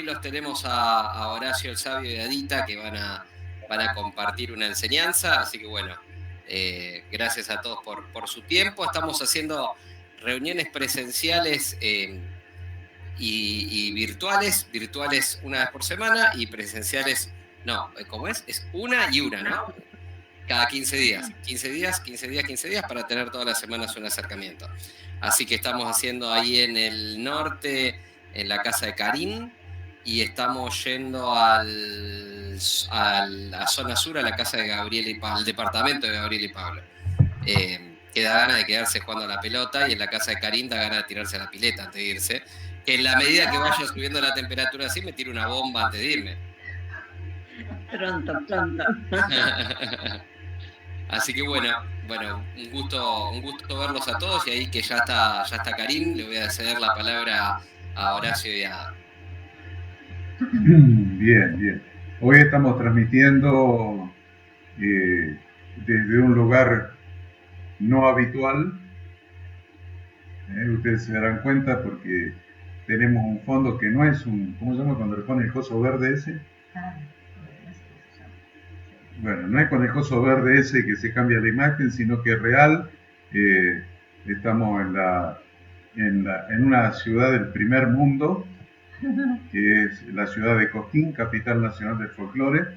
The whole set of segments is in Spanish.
los tenemos a Horacio el Sabio y a Dita que van a compartir una enseñanza, así que bueno, gracias a todos por su tiempo. Estamos haciendo reuniones presenciales y virtuales una vez por semana y presenciales, no, ¿cómo es? Es una y una, ¿no? Cada 15 días, 15 días, 15 días, 15 días para tener todas las semanas un acercamiento. Así que estamos haciendo ahí en el norte, en la casa de Karim, y estamos yendo a la zona sur, a la casa de Gabriel y Pablo, al departamento de Gabriel y Pablo. Que da ganas de quedarse jugando a la pelota, y en la casa de Karim da ganas de tirarse a la pileta antes de irse. Que en la medida que vaya subiendo la temperatura así, me tiro una bomba antes de irme. Pronto. Así que bueno, un gusto verlos a todos, y ahí que ya está Karim, le voy a ceder la palabra a Horacio y a Ada. Bien. Hoy estamos transmitiendo desde un lugar no habitual. Ustedes se darán cuenta porque tenemos un fondo que no es un, ¿cómo se llama cuando le ponen el coso verde ese? Bueno, no es con el coso verde ese que se cambia la imagen, sino que es real. Estamos en una ciudad del primer mundo, que es la ciudad de Cosquín, capital nacional del folclore,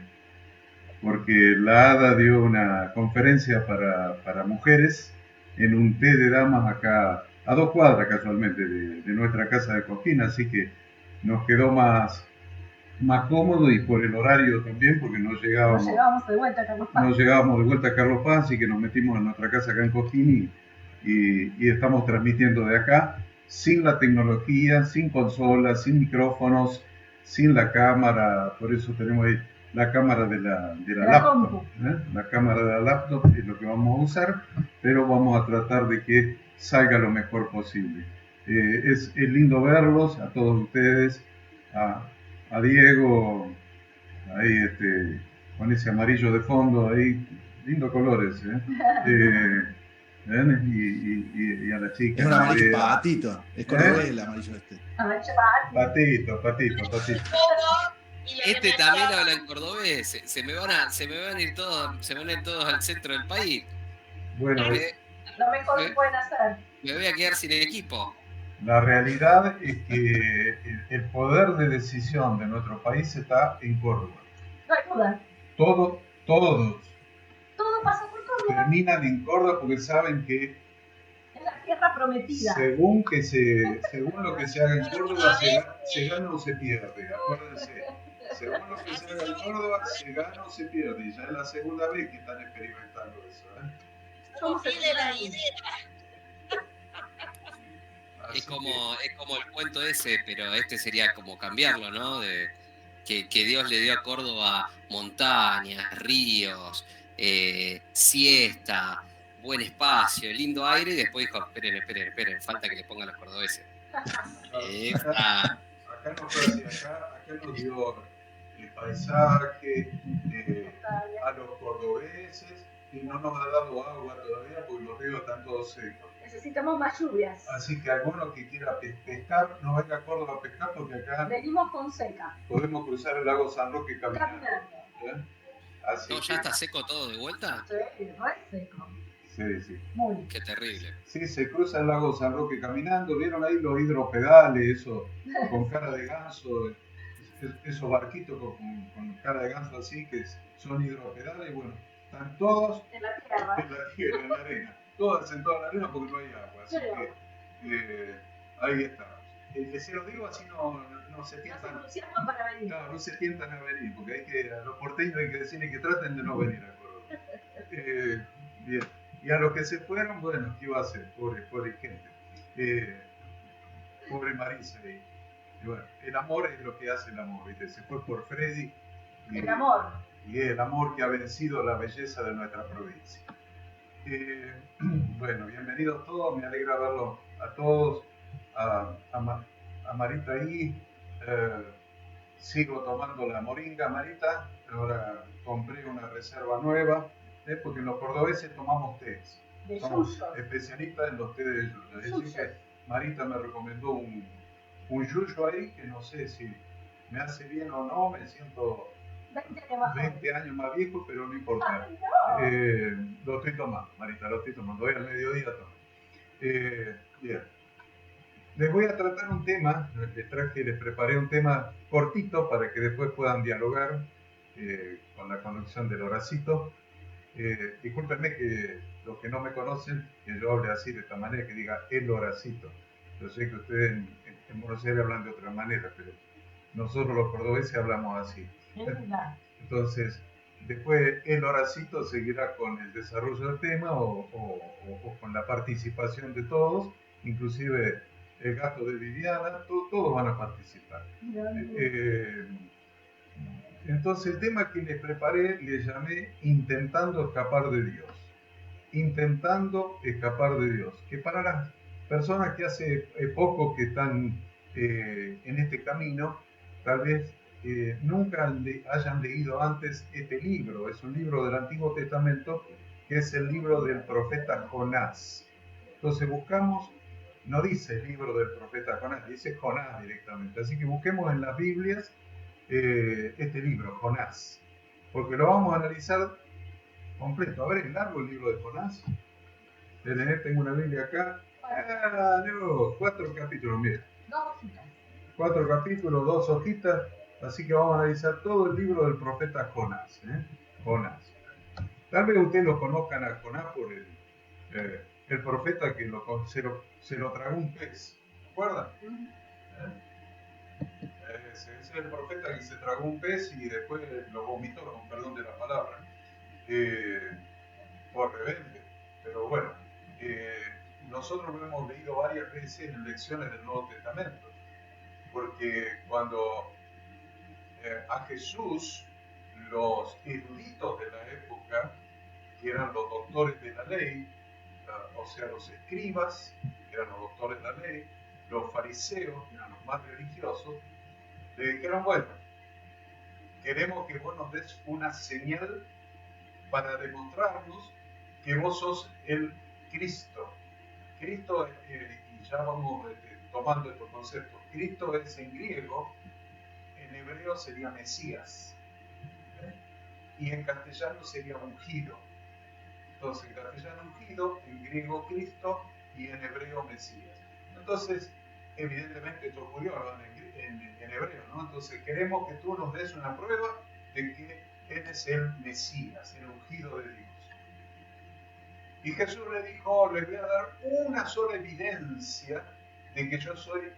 porque la ADA dio una conferencia para mujeres en un té de damas acá, a 2 cuadras casualmente de nuestra casa de Cosquín, así que nos quedó más cómodo, y por el horario también, porque no llegábamos de vuelta a Carlos Paz. No llegábamos de vuelta a Carlos Paz, así que nos metimos en nuestra casa acá en Cosquín y estamos transmitiendo de acá, sin la tecnología, sin consolas, sin micrófonos, sin la cámara. Por eso tenemos ahí la cámara de la laptop. La cámara de la laptop es lo que vamos a usar, pero vamos a tratar de que salga lo mejor posible. Es lindo verlos, a todos ustedes, a Diego, ahí con ese amarillo de fondo, ahí, lindo colores, y a la chica. Es un amarillo patito, es cordobés el amarillo este. Patito. Este también habla en cordobés, se me van a ir todos al centro del país. Bueno, lo mejor que pueden hacer. Me voy a quedar sin el equipo. La realidad es que el poder de decisión de nuestro país está en Córdoba. No hay duda. Todos Todo pasa por Córdoba. terminan en Córdoba porque saben que es la tierra prometida. Según lo que se haga en Córdoba, se gana o se pierde. Acuérdense, según lo que se haga en Córdoba, se gana o se pierde. Y ya es la segunda vez que están experimentando eso. Somos el de la idea. Es como el cuento ese, pero este sería como cambiarlo, ¿no? De que Dios le dio a Córdoba montañas, ríos, siesta, buen espacio, lindo aire, y después dijo, esperen, falta que le pongan los cordobeses. Acá no fue así, acá nos dio el paisaje a los cordobeses, y no nos ha dado agua todavía porque los ríos están todos secos. Necesitamos más lluvias. Así que alguno que quiera pescar, no venga a Córdoba a pescar, porque acá venimos con seca. Podemos cruzar el lago San Roque caminando. Así ¿Ya está seco todo de vuelta? Sí, re seco. Sí. Muy. Qué terrible. Sí, se cruza el lago San Roque caminando. ¿Vieron ahí los hidropedales, eso, con cara de ganso? Esos barquitos con cara de ganso así, que son hidropedales. Bueno, están todos en la tierra, en la arena. Todas sentadas en la arena porque no hay agua. Así que ahí estamos. Se los digo así, no se tientan. No se tientan a venir, porque a los porteños hay que decirles que traten de no venir a Córdoba. Bien. Y a los que se fueron, bueno, ¿qué iba a hacer? Pobre gente. Pobre Marisa. Y bueno, el amor es lo que hace el amor, ¿viste? Se fue por Freddy. El amor. Y el amor que ha vencido la belleza de nuestra provincia. Bueno, bienvenidos todos, me alegra verlos a todos. A Marita ahí. Sigo tomando la moringa, Marita. Ahora compré una reserva nueva. Porque los cordobeses tomamos tés. Somos especialistas en los tés de yuyo. Es decir, que Marita me recomendó un yuyo ahí, que no sé si me hace bien o no, me siento 20 años más joven. 20 años más viejo, pero no importa. ¡Ay, no! Lo estoy tomando, Marita, lo estoy tomando. Hoy al mediodía tomo. Bien. Les voy a tratar un tema, les preparé un tema cortito para que después puedan dialogar con la conducción del Horacito. Discúlpenme que los que no me conocen, que yo hable así de esta manera, que diga el Horacito. Yo sé que ustedes en Buenos Aires hablan de otra manera, pero nosotros los cordobeses hablamos así. Entonces, después el Horacito seguirá con el desarrollo del tema o con la participación de todos, inclusive el gato de Viviana, todos van a participar. Entonces el tema que les preparé le llamé Intentando escapar de Dios. Intentando escapar de Dios. Que para las personas que hace poco que están en este camino, tal vez nunca hayan leído antes este libro. Es un libro del Antiguo Testamento que es el libro del profeta Jonás. Entonces buscamos, no dice el libro del profeta Jonás, dice Jonás directamente. Así que busquemos en las Biblias este libro, Jonás, porque lo vamos a analizar completo. A ver, ¿es largo el libro de Jonás? Tengo una Biblia acá. Ah, no, 4 capítulos, mira. 2 hojitas. 4 capítulos, 2 hojitas. Así que vamos a analizar todo el libro del profeta Jonás. Jonás. Tal vez ustedes lo conozcan a Jonás por el profeta que se lo tragó un pez. ¿Se acuerdan? Ese es el profeta que se tragó un pez y después lo vomitó, con perdón de la palabra, por rebelde. Pero bueno, nosotros lo hemos leído varias veces en lecciones del Nuevo Testamento, porque cuando a Jesús los eruditos de la época, que eran los doctores de la ley, o sea, los escribas, que eran los doctores de la ley, los fariseos, que eran los más religiosos, le dijeron, bueno, queremos que vos nos des una señal para demostrarnos que vos sos el Cristo. Cristo, y ya vamos tomando estos conceptos, Cristo es en griego, en hebreo sería Mesías, y en castellano sería ungido. Entonces, en castellano ungido, en griego Cristo y en hebreo Mesías. Entonces, evidentemente esto ocurrió en hebreo, ¿no? Entonces queremos que tú nos des una prueba de que Él es el Mesías, el ungido de Dios. Y Jesús le dijo, les voy a dar una sola evidencia de que yo soy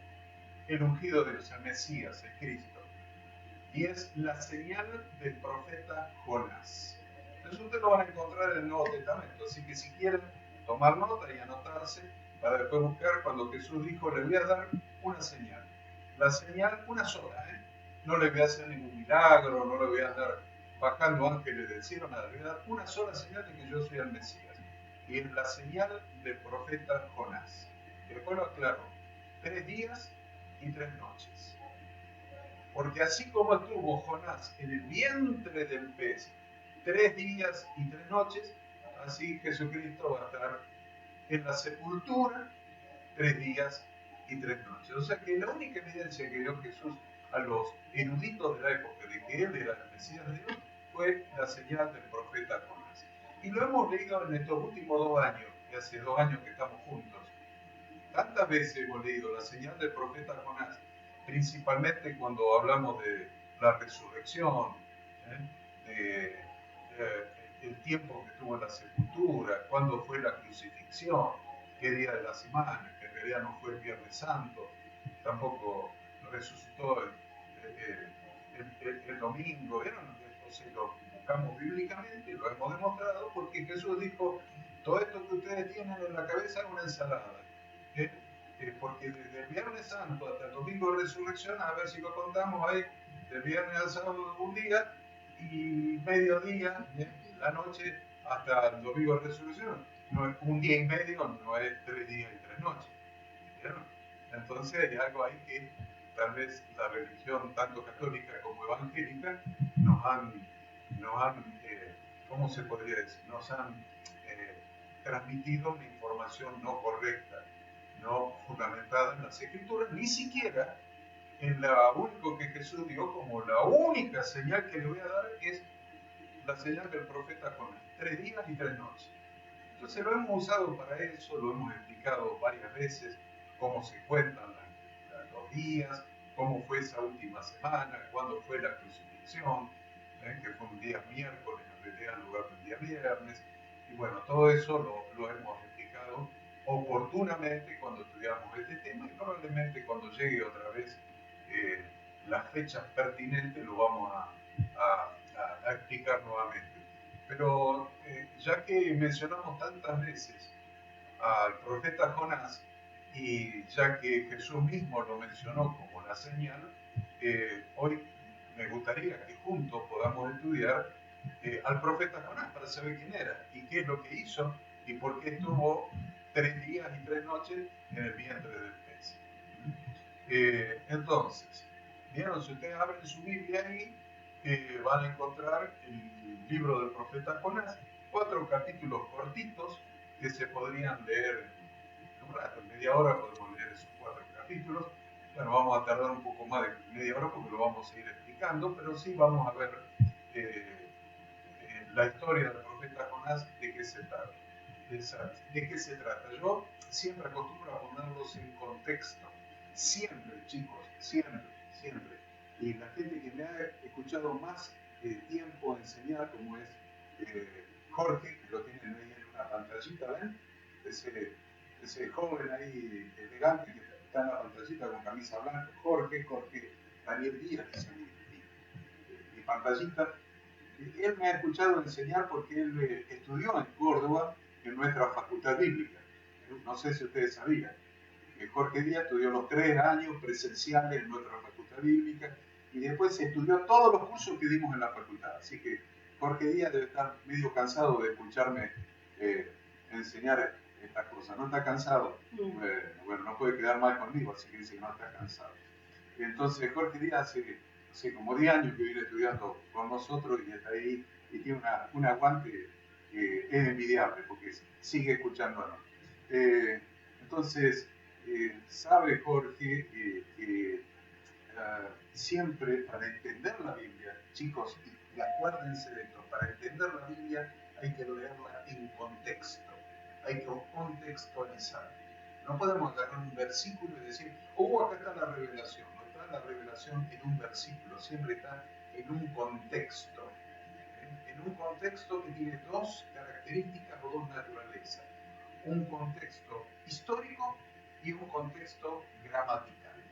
el ungido de Dios, el Mesías, el Cristo. Y es la señal del profeta Jonás. Entonces ustedes lo van a encontrar en el Nuevo Testamento, así que si quieren tomar nota y anotarse, para después buscar cuando Jesús dijo, le voy a dar una señal. La señal, una sola, no le voy a hacer ningún milagro, no le voy a andar bajando ángeles del cielo, nada, le voy a dar una sola señal de que yo soy el Mesías. Y es la señal del profeta Jonás. Y después lo aclaro, 3 días y 3 noches. Porque así como estuvo Jonás en el vientre del pez 3 días y 3 noches, así Jesucristo va a estar en la sepultura 3 días y 3 noches. O sea que la única evidencia que dio Jesús a los eruditos de la época de que Él era el Mesías de Dios fue la señal del profeta Jonás. Y lo hemos leído en estos últimos 2 años, que hace 2 años que estamos juntos. Tantas veces hemos leído la señal del profeta Jonás, principalmente cuando hablamos de la resurrección, el tiempo que tuvo en la sepultura, cuándo fue la crucifixión, qué día de la semana, que en realidad no fue el Viernes Santo, tampoco resucitó el domingo. Entonces lo buscamos bíblicamente y lo hemos demostrado porque Jesús dijo, todo esto que ustedes tienen en la cabeza es una ensalada. Porque desde el Viernes Santo hasta el domingo de resurrección, a ver si lo contamos ahí, del viernes al sábado un día y mediodía, la noche hasta el domingo de resurrección. No es un día y medio, no es 3 días y 3 noches. ¿Vieron? Entonces hay algo ahí que tal vez la religión, tanto católica como evangélica, nos han ¿cómo se podría decir? Nos han transmitido una información no correcta, no fundamentada en las escrituras, ni siquiera en lo único que Jesús dio como la única señal que le voy a dar es la señal del profeta Jonás, 3 días y 3 noches. Entonces lo hemos usado para eso, lo hemos explicado varias veces, cómo se cuentan los días, cómo fue esa última semana, cuándo fue la crucifixión, que fue un día miércoles en realidad en lugar del día viernes. Y bueno, todo eso lo hemos explicado oportunamente cuando estudiamos este tema y probablemente cuando llegue otra vez las fechas pertinentes lo vamos a explicar nuevamente. Pero ya que mencionamos tantas veces al profeta Jonás y ya que Jesús mismo lo mencionó como la señal, hoy me gustaría que juntos podamos estudiar al profeta Jonás para saber quién era y qué es lo que hizo y por qué estuvo 3 días y 3 noches en el vientre del pez. Entonces, vieron, si ustedes abren su Biblia ahí, van a encontrar el libro del profeta Jonás, 4 capítulos cortitos que se podrían leer en un rato, en media hora podemos leer esos 4 capítulos. Bueno, vamos a tardar un poco más de media hora porque lo vamos a ir explicando, pero sí vamos a ver la historia del profeta Jonás, de qué se trata. ¿De qué se trata? Yo siempre acostumbro a ponerlos en contexto. Siempre, chicos, siempre, siempre. Y la gente que me ha escuchado más tiempo enseñar, como es Jorge, que lo tienen ahí en una pantallita, ¿ven? Ese joven ahí elegante que está en la pantallita con camisa blanca, Jorge Daniel Díaz, dice mi pantallita. Él me ha escuchado enseñar porque él estudió en Córdoba en nuestra facultad bíblica. No sé si ustedes sabían que Jorge Díaz estudió los 3 años presenciales en nuestra facultad bíblica y después estudió todos los cursos que dimos en la facultad. Así que Jorge Díaz debe estar medio cansado de escucharme enseñar estas cosas. ¿No está cansado? Bueno, no puede quedar mal conmigo, así que dice que no está cansado. Entonces Jorge Díaz hace como 10 años que viene estudiando con nosotros y está ahí y tiene un aguante que es envidiable porque sigue escuchándonos. Entonces, sabe Jorge que siempre para entender la Biblia, chicos, y acuérdense de esto, para entender la Biblia hay que leerla en contexto, hay que contextualizar. No podemos agarrar un versículo y decir, acá está la revelación. No está la revelación en un versículo, siempre está en un contexto. En un contexto que tiene 2 características o 2 naturalezas. Un contexto histórico y un contexto gramatical.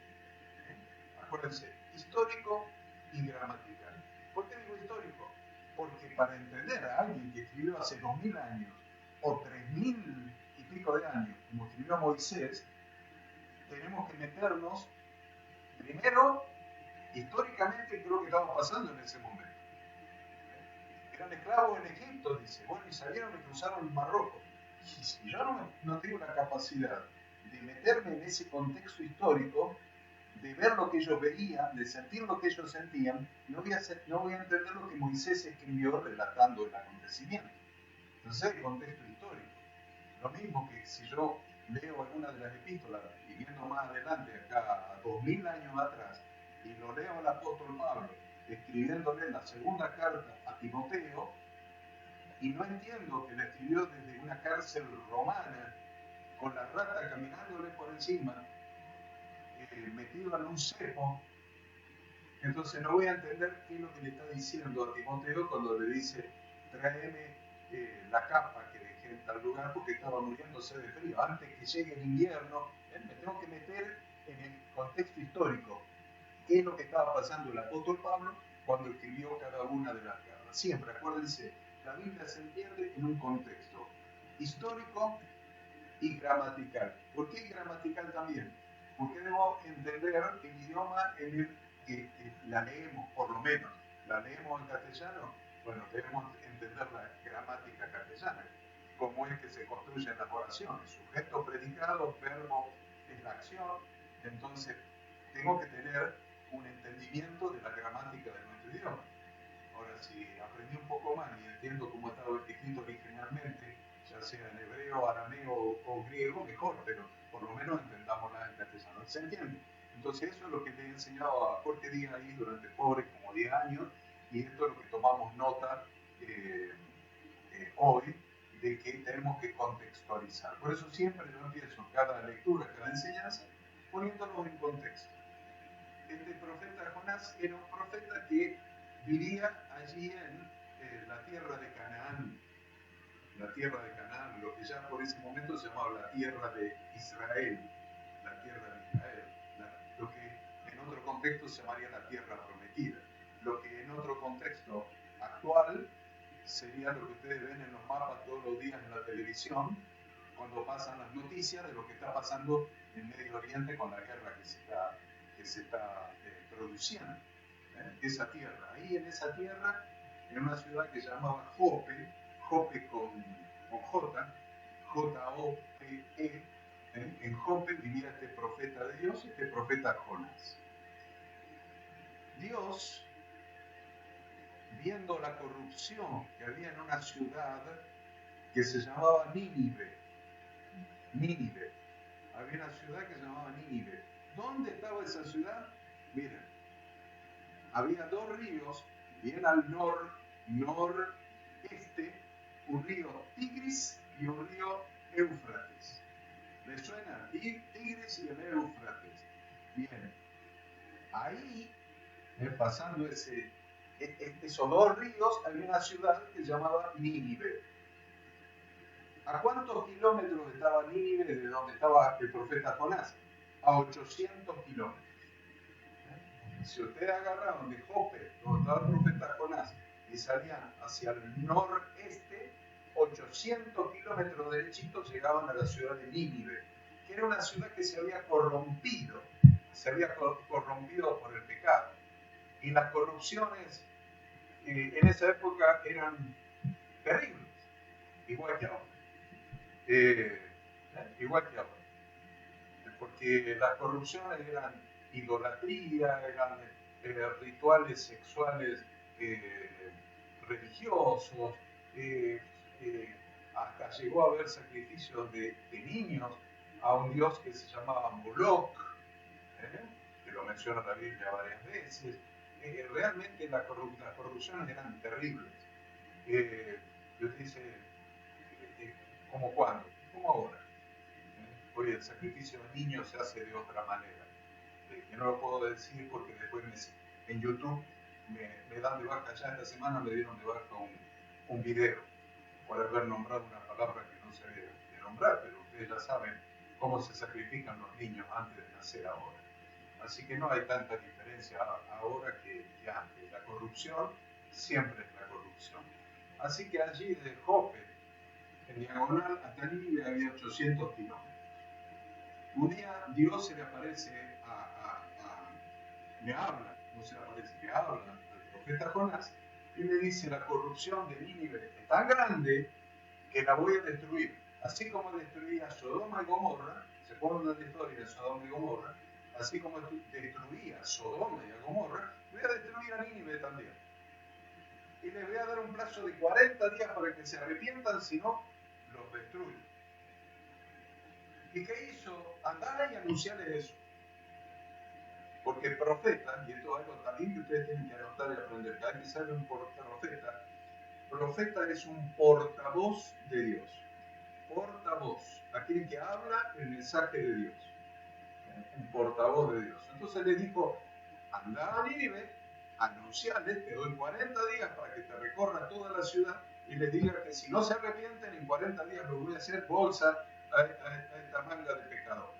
Acuérdense, histórico y gramatical. ¿Por qué digo histórico? Porque para entender a alguien que escribió hace 2000 años o 3000 y pico de años, como escribió Moisés, tenemos que meternos primero históricamente qué es lo que estaba pasando en ese momento. Eran esclavos en Egipto, dice, bueno, y salieron y cruzaron el Mar Rojo. Y si yo no tengo la capacidad de meterme en ese contexto histórico, de ver lo que ellos veían, de sentir lo que ellos sentían, no voy a entender lo que Moisés escribió relatando el acontecimiento. Entonces, el contexto histórico. Lo mismo que si yo leo alguna de las epístolas, viviendo más adelante, acá a 2000 años atrás, y lo leo al apóstol Pablo, escribiéndole la segunda carta a Timoteo, y no entiendo que la escribió desde una cárcel romana, con la rata caminándole por encima, metido en un cepo, entonces no voy a entender qué es lo que le está diciendo a Timoteo cuando le dice, tráeme la capa que dejé en tal lugar porque estaba muriéndose de frío. Antes que llegue el invierno, me tengo que meter en el contexto histórico. ¿Qué es lo que estaba pasando el apóstol Pablo cuando escribió cada una de las cartas? Siempre, acuérdense, la Biblia se entiende en un contexto histórico y gramatical. ¿Por qué gramatical también? Porque debo entender el idioma en el que la leemos, por lo menos. ¿La leemos en castellano? Bueno, debemos entender la gramática castellana. Cómo es que se construyen las oraciones. Sujeto, predicado, verbo es la acción. Entonces, tengo que tener un entendimiento de la gramática de nuestro idioma. Ahora, si aprendí un poco más y entiendo cómo estaba escrito originalmente, ya sea en hebreo, arameo o griego, mejor, pero por lo menos entendámosla en castellano. ¿Se entiende? Entonces eso es lo que le he enseñado a Jorge Díaz ahí durante pobres como 10 años, y esto es lo que tomamos nota hoy, de que tenemos que contextualizar. Por eso siempre yo empiezo cada lectura, cada enseñanza, poniéndolos en contexto. Este profeta Jonás era un profeta que vivía allí en la tierra de Canaán, lo que ya por ese momento se llamaba la tierra de Israel, lo que en otro contexto se llamaría la tierra prometida, lo que en otro contexto actual sería lo que ustedes ven en los mapas todos los días en la televisión, cuando pasan las noticias de lo que está pasando en Medio Oriente con la guerra que se está produciendo. Esa tierra, ahí en esa tierra, en una ciudad que se llamaba Jope con J, J-O-P-E, en Jope vivía este profeta de Dios, este profeta Jonás. Dios, viendo la corrupción que había en una ciudad que se llamaba Nínive, había una ciudad que se llamaba Nínive. ¿Dónde estaba esa ciudad? Miren, había dos ríos, bien al noreste, un río Tigris y un río Éufrates. ¿Les suena? Tigris y el Éufrates. Bien, ahí, pasando esos dos ríos, había una ciudad que se llamaba Nínive. ¿A cuántos kilómetros estaba Nínive de donde estaba el profeta Jonás? A 800 kilómetros. Si ustedes agarraban de Jope, donde estaba el profeta Jonás, y salían hacia el noreste, 800 kilómetros derechitos llegaban a la ciudad de Nínive, que era una ciudad que se había corrompido por el pecado. Y las corrupciones en esa época eran terribles, igual que ahora. Porque las corrupciones eran idolatría, eran rituales sexuales religiosos, hasta llegó a haber sacrificios de niños a un dios que se llamaba Moloch, que lo menciona la Biblia varias veces. Realmente las corrupciones eran terribles. Y usted dice, ¿cómo cuándo? ¿Cómo ahora? Hoy el sacrificio de niños se hace de otra manera. Que no lo puedo decir porque después en YouTube me dan de baja. Ya esta semana me dieron de baja un video por haber nombrado una palabra que no se debe de nombrar, pero ustedes ya saben cómo se sacrifican los niños antes de nacer ahora. Así que no hay tanta diferencia ahora que antes. La corrupción siempre es la corrupción. Así que allí de Jope, en diagonal hasta Nínive, había 800 kilómetros. Un día Dios se le aparece le habla al profeta Jonás y le dice: la corrupción de Nínive es tan grande que la voy a destruir. Así como destruí a Sodoma y Gomorra, se acuerdan de la historia de Sodoma y Gomorra, así como destruí a Sodoma y a Gomorra, voy a destruir a Nínive también. Y les voy a dar un plazo de 40 días para que se arrepientan, si no, los destruyo. ¿Y qué hizo? Andar y anunciarles eso. Porque el profeta, y esto es algo también que ustedes tienen que anotar y aprender, cada vez que sale un profeta es un portavoz de Dios. Portavoz, aquel que habla el mensaje de Dios. Un portavoz de Dios. Entonces le dijo: anda a Nínive, anunciarles, te doy 40 días para que te recorra toda la ciudad y les diga que si no se arrepienten, en 40 días los voy a hacer bolsa a esta manga de pecadores.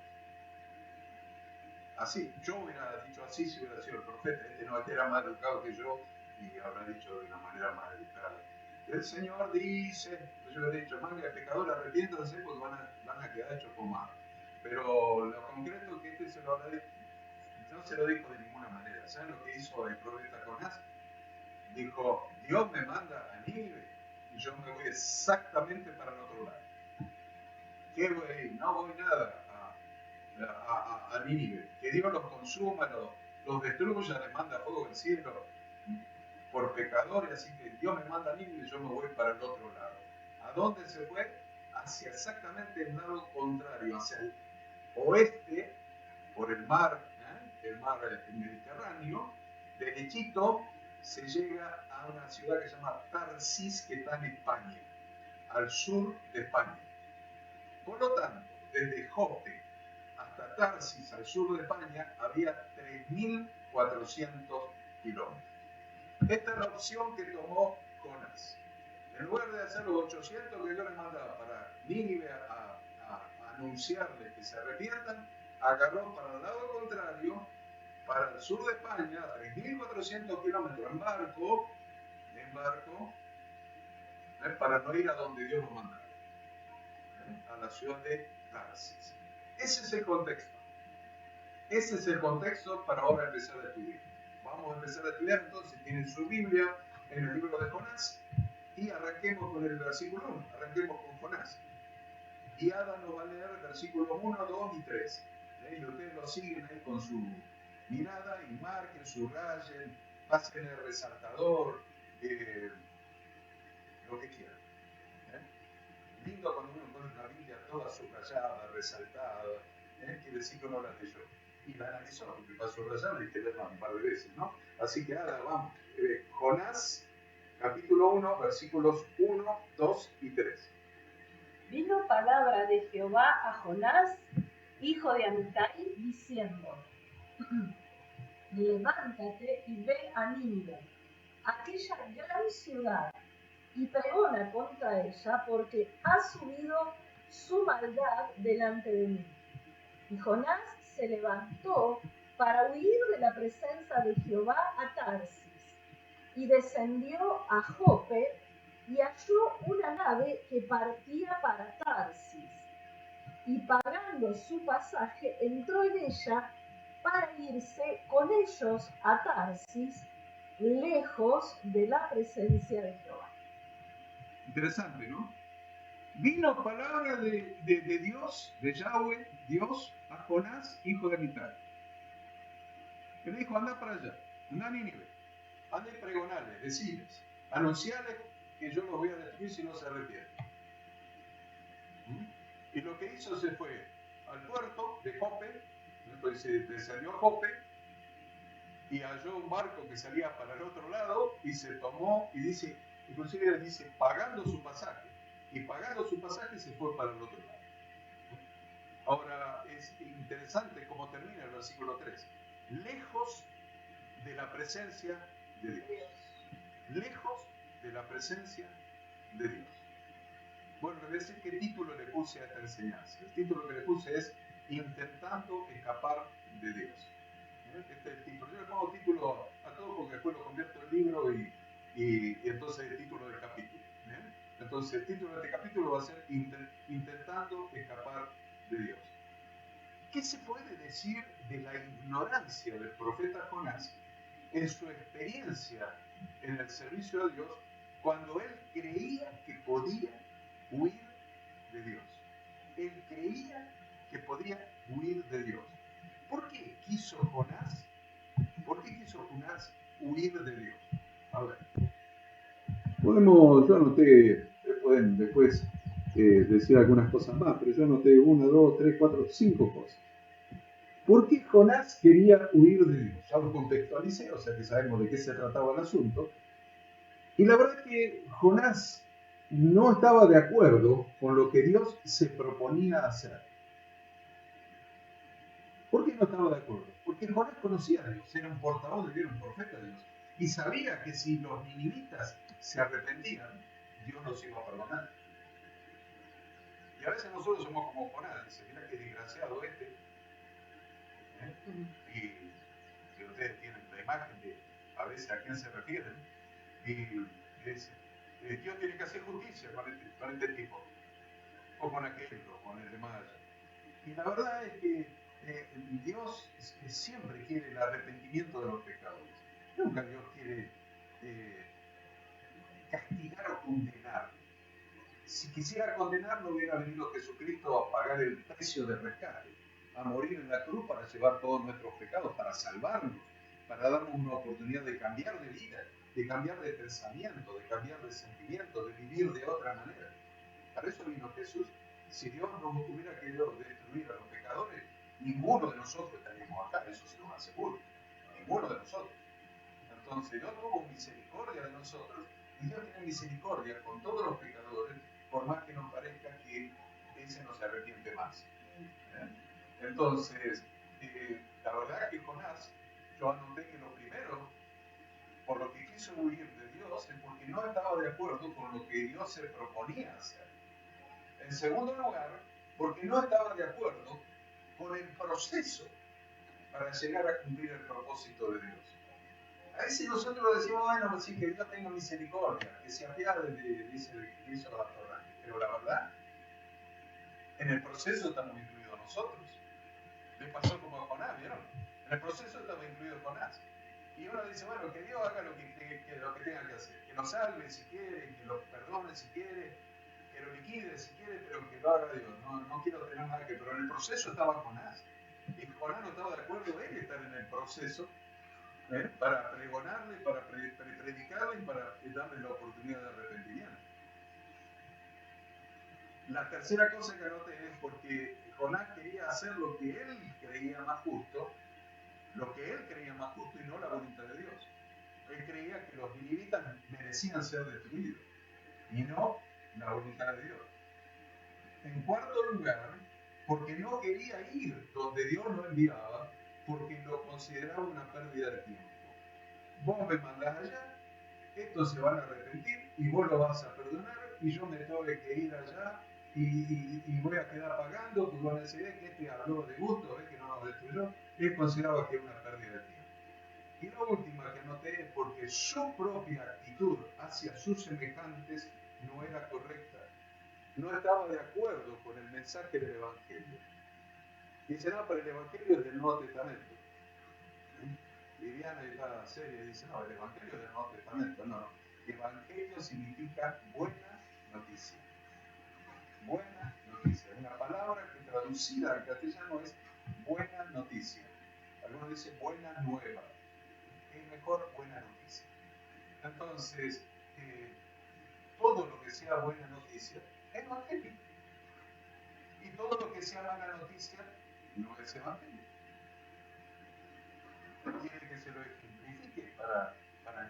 Así, yo hubiera dicho así si hubiera sido el profeta. Este era más educado que yo y habrá dicho de una manera más educada. El Señor dice, yo le he dicho: manga de pecadores, arrepiéntanse porque van a quedar hechos pomados. Pero lo concreto que se lo habrá dicho, no se lo dijo de ninguna manera. ¿Saben lo que hizo el profeta Jonás? Dijo: Dios me manda a Nínive y yo me voy exactamente para el otro lado. ¿Qué voy a ir? No voy nada a Nínive. Que Dios los consuma, los destruya, les manda fuego del cielo por pecadores. Así que Dios me manda a Nínive y yo me voy para el otro lado. ¿A dónde se fue? Hacia exactamente el lado contrario, hacia el oeste, por el mar, el mar Mediterráneo, derechito se llega a una ciudad que se llama Tarsis, que está en España, al sur de España. Por lo tanto, desde Jope hasta Tarsis, al sur de España, había 3.400 kilómetros. Esta es la opción que tomó Jonás. En lugar de hacer los 800 que Dios le mandaba para Nínive a anunciarles que se arrepientan, agarró para el lado contrario, para el sur de España, a 3.400 kilómetros en barco, para no ir a donde Dios nos mandaba, a la ciudad de Tarsis. Ese es el contexto. Ese es el contexto para ahora empezar a estudiar. Vamos a empezar a estudiar entonces, tienen su Biblia en el libro de Jonás, y arranquemos con el versículo 1, arranquemos con Jonás. Y Ada nos va a leer el versículo 1, 2 y 3. Y ustedes lo siguen ahí con su mirada y marquen, subrayen, pasen el resaltador, lo que quieran. Lindo cuando uno encuentra una Biblia toda subrayada, resaltada, quiere decir que uno la leyó. Y la analizó, porque para subrayarla hay que leerla un par de veces, ¿no? Así que Ada, vamos. Jonás, capítulo 1, versículos 1, 2 y 3. Vino palabra de Jehová a Jonás, hijo de Amitai, diciendo: levántate y ve a Nínive, aquella gran ciudad, y pregona contra ella, porque ha subido su maldad delante de mí. Y Jonás se levantó para huir de la presencia de Jehová a Tarsis, y descendió a Jope, y halló una nave que partía para Tarsis, y pagando su pasaje entró en ella para irse con ellos a Tarsis, lejos de la presencia de Jehová. Interesante, ¿no? Vino palabra de Dios, de Yahweh, Dios, a Jonás, hijo de Amitai. Que le dijo, anda para allá, anda a Nínive, anda y pregonarles, decirles, anunciarles que yo los voy a destruir si no se arrepienten. Y lo que hizo se fue al puerto de Jope, entonces se descendió a Jope y halló un barco que salía para el otro lado y se tomó, y dice, inclusive dice, pagando su pasaje. Y pagando su pasaje se fue para el otro lado. Ahora, es interesante cómo termina el versículo 3. Lejos de la presencia de Dios. Lejos de la presencia de Dios. Bueno, le voy a decir qué título le puse a esta enseñanza. El título que le puse es Intentando escapar de Dios. Este es el título. Yo le pongo título a todo porque después lo convierto en libro y entonces el título del capítulo. Entonces el título de este capítulo va a ser Intentando escapar de Dios. ¿Qué se puede decir de la ignorancia del profeta Jonás en su experiencia en el servicio de Dios cuando él creía que podía huir de Dios? Él creía que podía huir de Dios. ¿Por qué quiso Jonás? ¿Por qué quiso Jonás huir de Dios? A ver. Yo anoté, pueden después decir algunas cosas más, pero yo anoté 1, 2, 3, 4, 5 cosas. ¿Por qué Jonás quería huir de Dios? Ya lo contextualicé, o sea que sabemos de qué se trataba el asunto. Y la verdad es que Jonás no estaba de acuerdo con lo que Dios se proponía hacer. ¿Por qué no estaba de acuerdo? Porque Jonás conocía a Dios, era un portavoz de Dios, un profeta de Dios, y sabía que si los ninivitas se arrepentían, Dios los iba a perdonar. Y a veces nosotros somos como Jonás, dice, mira qué desgraciado este. Y ustedes tienen la imagen de a veces a quién se refieren, y dice, Dios tiene que hacer justicia con este tipo, o con aquel, o con el demás. Y la verdad es que Dios siempre quiere el arrepentimiento de los pecadores. Nunca Dios quiere castigar o condenar. Si quisiera condenar, no hubiera venido Jesucristo a pagar el precio de rescate, a morir en la cruz para llevar todos nuestros pecados, para salvarnos, para darnos una oportunidad de cambiar de vida, de cambiar de pensamiento, de cambiar de sentimiento, de vivir de otra manera. Para eso vino Jesús. Si Dios no hubiera querido destruir a los pecadores, Ninguno de nosotros estaríamos acá, eso se lo aseguro. Ninguno de nosotros. Entonces Dios tuvo misericordia de nosotros y Dios tiene misericordia con todos los pecadores, por más que nos parezca que ese no se arrepiente más. Entonces, la verdad que Jonás, yo anoté que lo primero, por lo que quiso huir de Dios, es porque no estaba de acuerdo con lo que Dios se proponía hacer. En segundo lugar, porque no estaba de acuerdo con el proceso para llegar a cumplir el propósito de Dios. A veces nosotros decimos, bueno, pues sí, que Dios tenga misericordia, que se apiade de dice el que hizo la Torah. Pero la verdad, en el proceso estamos incluidos nosotros. Le pasó como a Jonás, ¿vieron? En el proceso estaba incluido Jonás. Y uno dice, bueno, que Dios haga lo que tenga que hacer. Que lo salve si quiere, que lo perdone si quiere, que lo liquide si quiere, pero que lo haga Dios. No quiero tener nada que... Pero en el proceso estaba Jonás. Y Jonás no estaba de acuerdo él estar en el proceso para pregonarle, para predicarle y para darle la oportunidad de arrepentimiento. La tercera cosa que anoté es porque Jonás quería hacer lo que él creía más justo, y no la voluntad de Dios. Él creía que los ninivitas merecían ser destruidos y no la voluntad de Dios. En cuarto lugar, porque no quería ir donde Dios lo enviaba, porque lo consideraba una pérdida de tiempo. Vos me mandás allá, estos se van a arrepentir y vos lo vas a perdonar y yo me tuve que ir allá y voy a quedar pagando, pues van a decir que este habló de gusto, que no nos destruyó. Él consideraba que era una pérdida de tiempo. Y la última que anoté es porque su propia actitud hacia sus semejantes no era correcta. No estaba de acuerdo con el mensaje del Evangelio. Dice, no, pero el Evangelio es del Nuevo Testamento. Viviana está seria y dice, no, el Evangelio es del Nuevo Testamento. No. Evangelio significa buena noticia. Buena noticia. Una palabra que traducida al castellano es buena noticia. Algunos dicen buena nueva. Es mejor buena noticia. Entonces, todo lo que sea buena noticia es evangelio. Y todo lo que sea mala noticia no es evangelio. Quiere que se lo ejemplifique para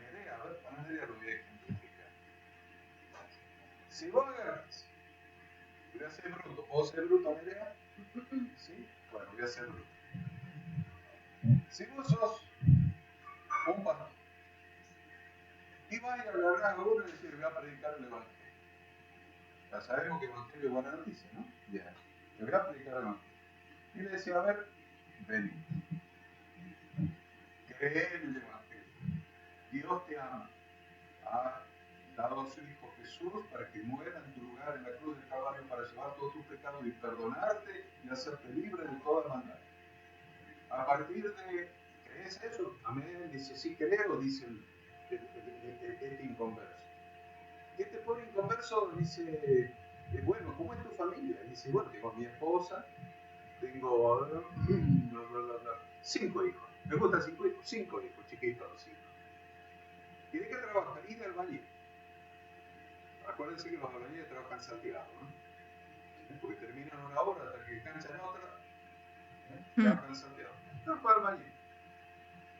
Nerea. A ver, para Nerea lo voy a ejemplificar. Si vos agarras, voy a ser bruto. ¿Puedo ser bruto, Nerea? ¿Sí? Bueno, voy a ser bruto. Si vos sos un pastor y vas a ir a hablar a uno y decir, voy a predicar el evangelio. Ya sabemos que el evangelio es buena noticia, ¿no? Bien. Le voy a predicar el evangelio. Y le decía, a ver, vení. Cree en el evangelio. Dios te ama. Ha dado a su Hijo Jesús para que muera en tu lugar en la cruz del Calvario para llevar todos tus pecados y perdonarte y hacerte libre de toda maldad. A partir de, ¿crees eso? Amén. Dice, sí creo, dice este inconverso. Este pobre inconverso dice, bueno, ¿cómo es tu familia? Dice, bueno, tengo mi esposa, tengo 5 hijos. ¿Me gustan 5 hijos? 5 hijos, chiquitos los hijos. ¿Y de qué trabaja? Y de albañil. Acuérdense que los albañiles trabajan salteados, ¿no? Porque terminan una obra hasta que enganchan otra, trabajan salteados. Trabaja albañil.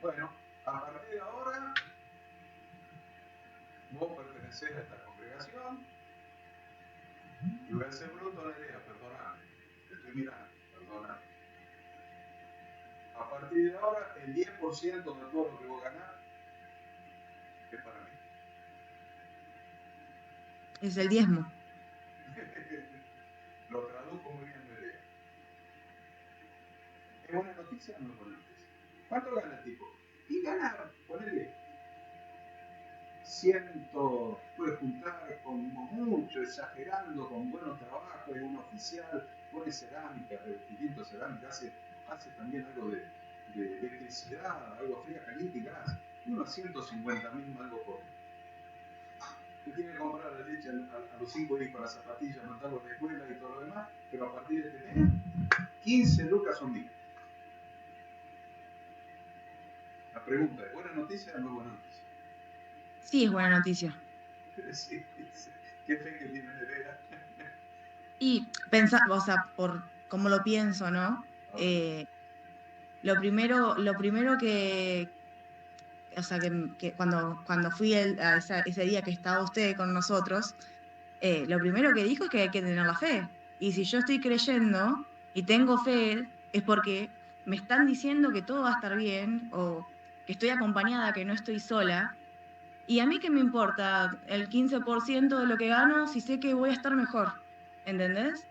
Bueno, a partir de ahora, vos pertenecés a esta congregación y voy a ser bruto de idea, perdoname. Te estoy mirando, perdoname. A partir de ahora, el 10% de todo lo que vos ganás es para mí. Es el diezmo. Lo traduzco muy bien, Nerea. ¿Es buena noticia o no es buena noticia? ¿Cuánto gana el tipo? Y gana, ponele 100, puede juntar con mucho, exagerando, con buenos trabajos, es un oficial, pone cerámica, revestimiento cerámica, hace también algo de electricidad, algo fría, caliente y gas, unos 150.000 algo por mes. Que tiene que comprar la leche a los 5 hijos, las zapatillas, mandarlos a la escuela y todo lo demás, pero a partir de este mes, 15 lucas son mías. La pregunta es, ¿buena noticia o no buena noticia? Sí, es buena noticia. Sí, qué fe que tiene Nerea. Y pensar, o sea, por cómo lo pienso, ¿no? Eh, lo primero que, o sea, que cuando fui ese día que estaba usted con nosotros, lo primero que dijo es que hay que tener la fe. Y si yo estoy creyendo y tengo fe, es porque me están diciendo que todo va a estar bien o que estoy acompañada, que no estoy sola. Y a mí qué me importa el 15% de lo que gano si sé que voy a estar mejor. ¿Entendés?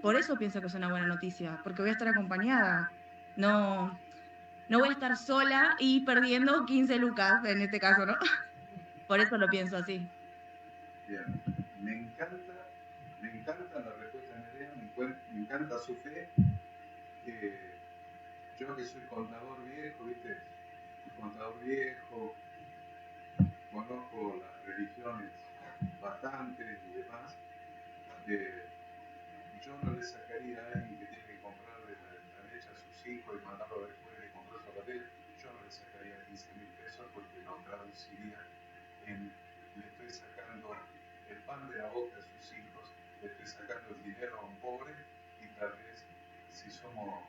Por eso pienso que es una buena noticia, porque voy a estar acompañada. No, no voy a estar sola y perdiendo 15 lucas, en este caso, ¿no? Por eso lo pienso así. Bien, me encanta la respuesta de Nerea, me encanta su fe. Yo que soy contador viejo, ¿viste? Contador viejo, conozco las religiones bastante y demás. eh, yo no le sacaría a alguien que tiene que comprarle la leche a sus hijos y mandarlo a la escuela y comprar su papel. Yo no le sacaría 15.000 pesos porque lo traduciría en le estoy sacando el pan de la boca a sus hijos, le estoy sacando el dinero a un pobre y tal vez si somos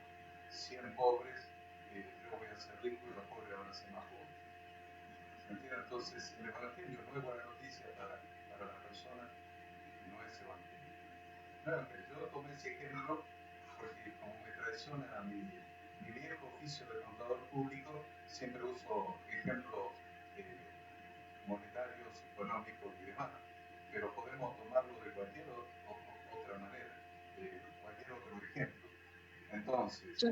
100 pobres, yo voy a ser rico y los pobres van a ser más pobres. ¿Se entiende? Entonces el Evangelio no es buena noticia para la persona, no es Evangelio. Claro que yo tomé ese ejemplo porque como me traiciona mi viejo oficio de contador público, siempre uso ejemplos monetarios, económicos y demás, pero podemos tomarlo de cualquier otra manera, de cualquier otro ejemplo. Entonces,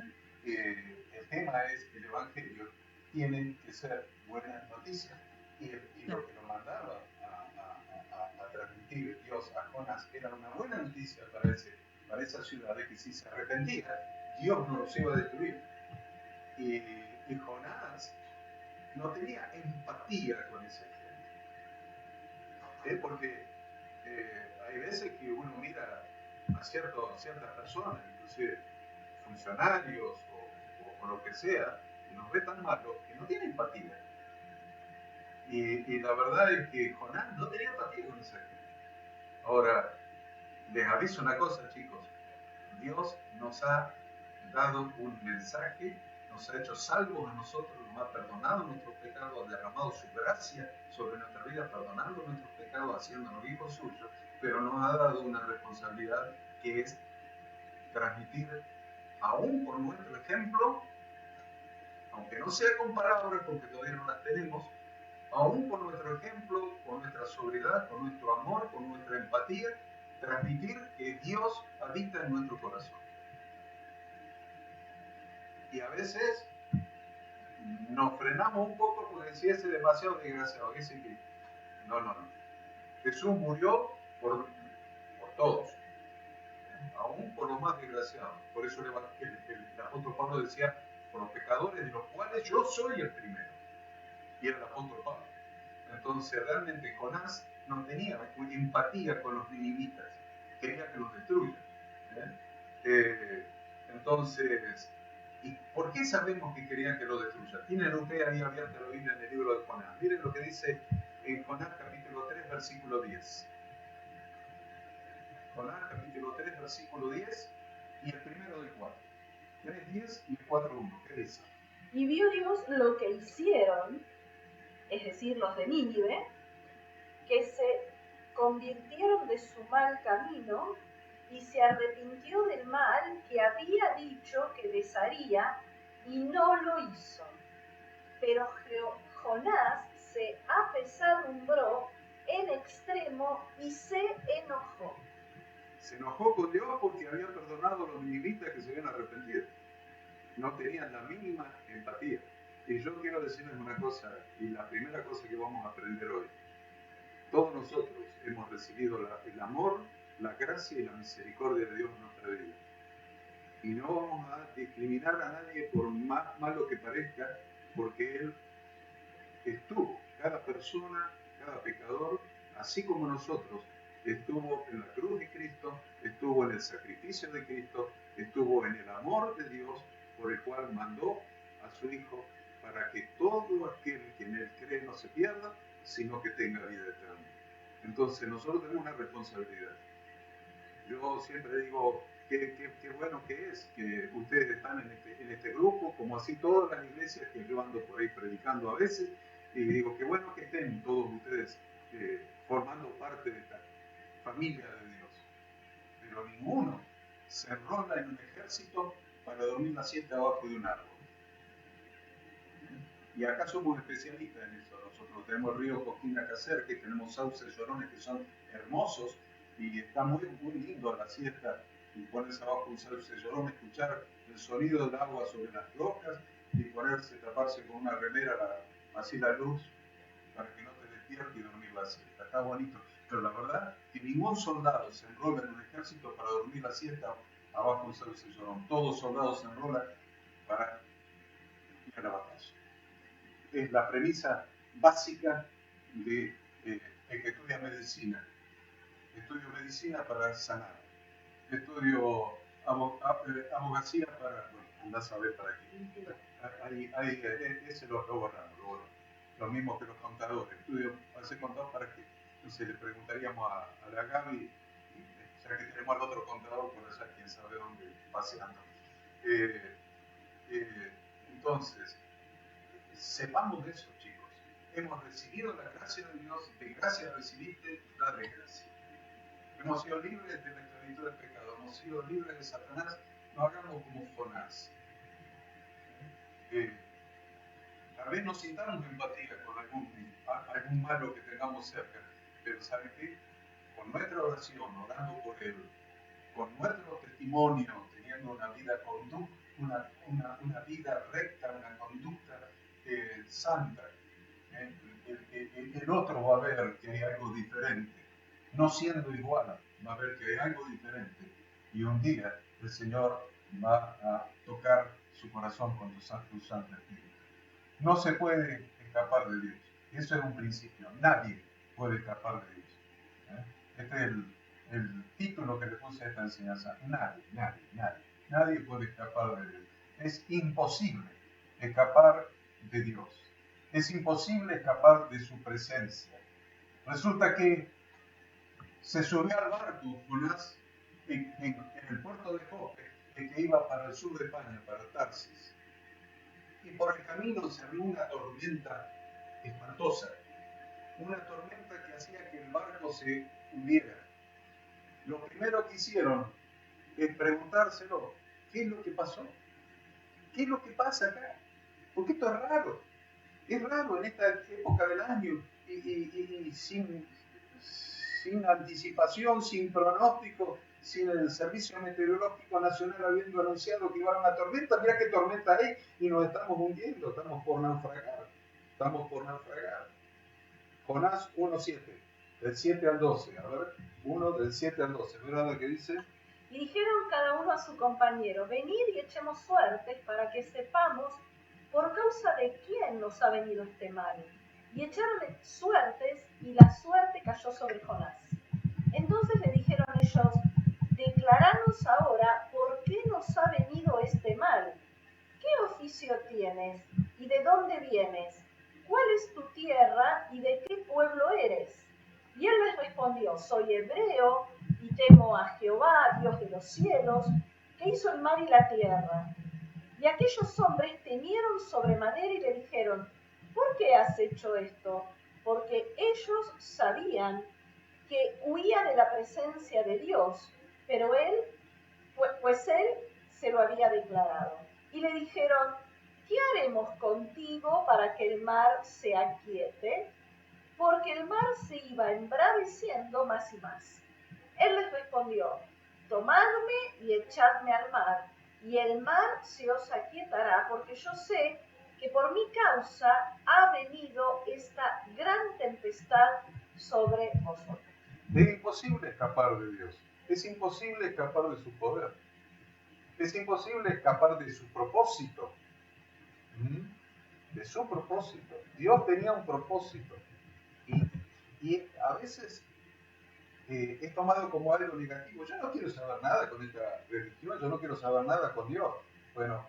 el tema es que el Evangelio tiene que ser buenas noticias y lo que lo mandaba a transmitir Dios a Jonás era una buena noticia para esa ciudad de que si se arrepentía, Dios no los iba a destruir. Y Jonás no tenía empatía con esa gente, porque hay veces que uno mira a ciertas personas, inclusive funcionarios o lo que sea, y los ve tan malos que no tiene empatía. Y la verdad es que Jonás no tenía empatía con esa gente. Ahora, les aviso una cosa, chicos. Dios nos ha dado un mensaje, nos ha hecho salvos a nosotros, nos ha perdonado nuestros pecados, ha derramado su gracia sobre nuestra vida, perdonando nuestros pecados, haciéndonos hijos suyos, pero nos ha dado una responsabilidad que es transmitir, aún por nuestro ejemplo, aunque no sea con palabras porque todavía no las tenemos, aún por nuestro ejemplo, con nuestra sobriedad, con nuestro amor, con nuestra empatía, transmitir que Dios habita en nuestro corazón. Y a veces nos frenamos un poco porque si ese es demasiado desgraciado, ese que no. Jesús murió por todos, aún por los más desgraciados. Por eso el apóstol Pablo decía, por los pecadores de los cuales yo soy el primero. Y era el apóstol Pablo. Entonces realmente Jonás no tenía empatía con los ninivitas, quería que los destruyan. Entonces, ¿y por qué sabemos que querían que lo destruyan? Tienen ustedes ahí abierta la Biblia en el libro de Jonás. Miren lo que dice en Jonás capítulo 3, versículo 10. Jonás capítulo 3, versículo 10 y el primero del 4. 3:10 y 4:1. ¿Qué dice? Y vio Dios lo que hicieron, es decir, los de Nínive, que se convirtieron de su mal camino y se arrepintió del mal que había dicho que les haría y no lo hizo. Pero Jonás se apesadumbró en extremo y se enojó. Se enojó con Dios porque había perdonado a los ninivitas que se habían arrepentido. No tenían la mínima empatía. Y yo quiero decirles una cosa, y la primera cosa que vamos a aprender hoy. Todos nosotros hemos recibido el amor, la gracia y la misericordia de Dios en nuestra vida. Y no vamos a discriminar a nadie por más malo que parezca, porque Él estuvo, cada persona, cada pecador, así como nosotros, estuvo en la cruz de Cristo, estuvo en el sacrificio de Cristo, estuvo en el amor de Dios, por el cual mandó a su Hijo para que todo aquel que en Él cree no se pierda, sino que tenga vida eterna. Entonces nosotros tenemos una responsabilidad. Yo siempre digo, qué bueno que es que ustedes están en este grupo, como así todas las iglesias que yo ando por ahí predicando a veces, y digo, qué bueno que estén todos ustedes formando parte de esta familia de Dios. Pero ninguno se enrola en un ejército para dormir la siesta abajo de un árbol. Y acá somos especialistas en eso. Nosotros tenemos el río Coquina Cacer, que tenemos sauces llorones que son hermosos, y está muy lindo a la siesta y ponerse abajo un sauce llorón, escuchar el sonido del agua sobre las rocas y ponerse, taparse con una remera así la luz para que no te despiertes y dormir la siesta. Está bonito. Pero la verdad que ningún soldado se enrola en un ejército para dormir la siesta abajo de un sauce llorón. Todos soldados se enrolan para ir a la batalla. Es la premisa básica de el que estudia medicina. Estudio medicina para sanar. Estudio abogacía para, bueno, andás a ver para qué. Ese lo borramos. Lo mismo que los contadores. Estudio para ser contador para qué. Entonces le preguntaríamos a la Gaby, ya que tenemos al otro contador por allá, quién sabe dónde, paseando. Entonces, sepamos de eso, chicos. Hemos recibido la gracia de Dios, de gracia recibiste, da de gracia. Hemos sido libres de la esclavitud del pecado, hemos sido libres de Satanás, no hagamos como Jonás. Tal vez no sintamos empatía con algún malo que tengamos cerca, pero ¿sabe qué? Con nuestra oración, orando por él, con nuestro testimonio, teniendo una vida una vida recta, una conducta santa, el otro va a ver que hay algo diferente. No siendo igual, va a ver que hay algo diferente. Y un día el Señor va a tocar su corazón con tu Santo Espíritu. No se puede escapar de Dios. Eso es un principio. Nadie puede escapar de Dios. Este es el título que le puse a esta enseñanza. Nadie puede escapar de Dios. Es imposible escapar de Dios. Es imposible escapar de su presencia. Resulta que se subió al barco Jonás en el puerto de Jope, que iba para el sur de España, para Tarsis. Y por el camino se armó una tormenta espantosa, una tormenta que hacía que el barco se hundiera. Lo primero que hicieron es preguntárselo, ¿qué es lo que pasó? ¿Qué es lo que pasa acá? Porque esto es raro. Es raro en esta época del año y sin anticipación, sin pronóstico, sin el Servicio Meteorológico Nacional habiendo anunciado que iba a haber una tormenta. Mira qué tormenta hay y nos estamos hundiendo, estamos por naufragar. Jonás 1:7, del 7 al 12. A ver, 1 del 7 al 12. ¿Verdad lo que dice? Y dijeron cada uno a su compañero, venid y echemos suertes para que sepamos por causa de quién nos ha venido este mal. Y echaron suertes, y la suerte cayó sobre Jonás. Entonces le dijeron ellos, declaranos ahora por qué nos ha venido este mal. ¿Qué oficio tienes? ¿Y de dónde vienes? ¿Cuál es tu tierra y de qué pueblo eres? Y él les respondió, soy hebreo y temo a Jehová, Dios de los cielos, que hizo el mar y la tierra. Y aquellos hombres temieron sobremanera y le dijeron, ¿por qué has hecho esto? Porque ellos sabían que huía de la presencia de Dios, pero él, pues él se lo había declarado. Y le dijeron, ¿qué haremos contigo para que el mar se aquiete? Porque el mar se iba embraveciendo más y más. Él les respondió, tomadme y echadme al mar, y el mar se os aquietará, porque yo sé que por mi causa ha venido esta gran tempestad sobre vosotros. Es imposible escapar de Dios. Es imposible escapar de su poder. Es imposible escapar de su propósito. De su propósito. Dios tenía un propósito. Y a veces es tomado como algo negativo. Yo no quiero saber nada con esta religión, yo no quiero saber nada con Dios. Bueno,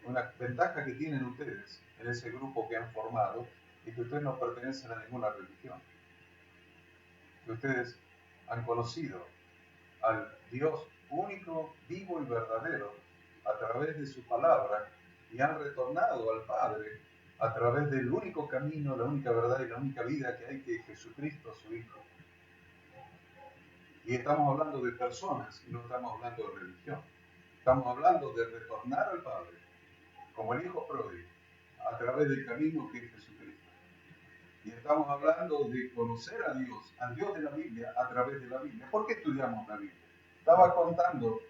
una ventaja que tienen ustedes en ese grupo que han formado es que ustedes no pertenecen a ninguna religión. Que ustedes han conocido al Dios único, vivo y verdadero, a través de su palabra, y han retornado al Padre a través del único camino, la única verdad y la única vida que hay, que es Jesucristo, su Hijo. Y estamos hablando de personas y no estamos hablando de religión. Estamos hablando de retornar al Padre, como el Hijo pródigo, a través del camino que es Jesucristo. Y estamos hablando de conocer a Dios, al Dios de la Biblia, a través de la Biblia. ¿Por qué estudiamos la Biblia? Estaba contando,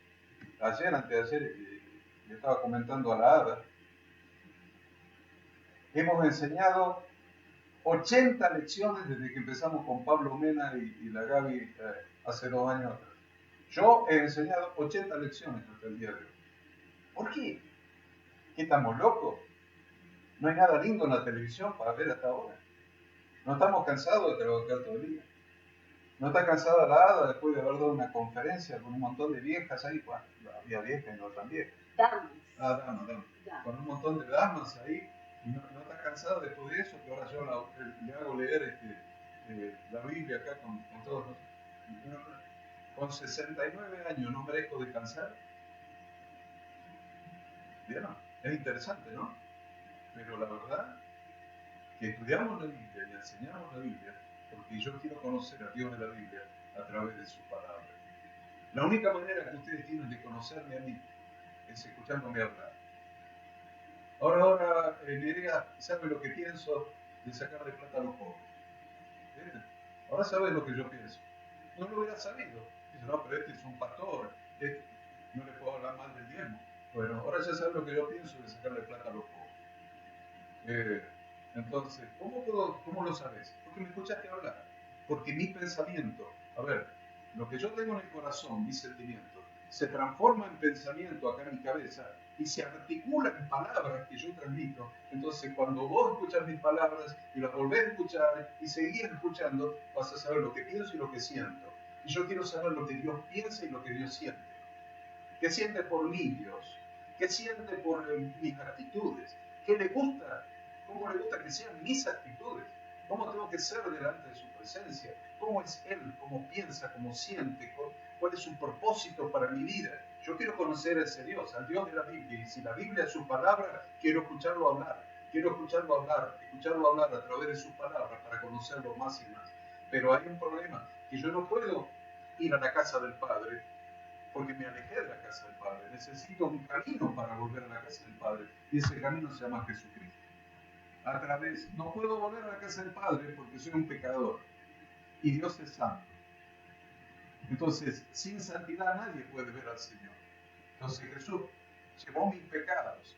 anteayer, le estaba comentando a la Ada, hemos enseñado 80 lecciones desde que empezamos con Pablo Mena y la Gaby hace 2 años atrás. Yo he enseñado 80 lecciones hasta el día de hoy. ¿Por qué? ¿Qué estamos locos? No hay nada lindo en la televisión para ver hasta ahora. No estamos cansados de trabajar todo el día. ¿No está cansada la Ada después de haber dado una conferencia con un montón de viejas ahí? Bueno, había viejas y no tan viejas. Damas. Damas. Con un montón de damas ahí. ¿No está cansada después de eso? Que ahora yo le hago leer la Biblia acá con todos los... Con 69 años no merezco descansar. Bien, es interesante, ¿no? Pero la verdad que estudiamos la Biblia y enseñamos la Biblia porque yo quiero conocer a Dios de la Biblia a través de su palabra. La única manera que ustedes tienen de conocerme a mí es escuchándome hablar. Ahora Nerea sabe lo que pienso de sacarle plata a los pobres. Ahora sabes lo que yo pienso. No lo hubiera sabido. Dice, no, pero este es un pastor, no le puedo hablar mal del diezmo. Bueno, ahora ya sabes lo que yo pienso de sacarle plata a los pobres. Entonces, ¿cómo lo sabes? Porque me escuchaste hablar. Porque mi pensamiento, a ver, lo que yo tengo en el corazón, mi sentimiento, se transforma en pensamiento acá en mi cabeza y se articula en palabras que yo transmito. Entonces, cuando vos escuchas mis palabras y las volvés a escuchar y seguís escuchando, vas a saber lo que pienso y lo que siento. Y yo quiero saber lo que Dios piensa y lo que Dios siente. ¿Qué siente por mí, Dios? ¿Qué siente por mis actitudes? ¿Qué le gusta? ¿Cómo le gusta que sean mis actitudes? ¿Cómo tengo que ser delante de su presencia? ¿Cómo es Él? ¿Cómo piensa? ¿Cómo siente? ¿Cuál es su propósito para mi vida? Yo quiero conocer a ese Dios, al Dios de la Biblia. Y si la Biblia es su palabra, quiero escucharlo hablar. Quiero escucharlo hablar a través de sus palabras para conocerlo más y más. Pero hay un problema, que yo no puedo ir a la casa del Padre porque me alejé de la casa del Padre. Necesito un camino para volver a la casa del Padre. Y ese camino se llama Jesucristo. No puedo volver a la casa del Padre porque soy un pecador. Y Dios es santo. Entonces, sin santidad nadie puede ver al Señor. Entonces Jesús llevó mis pecados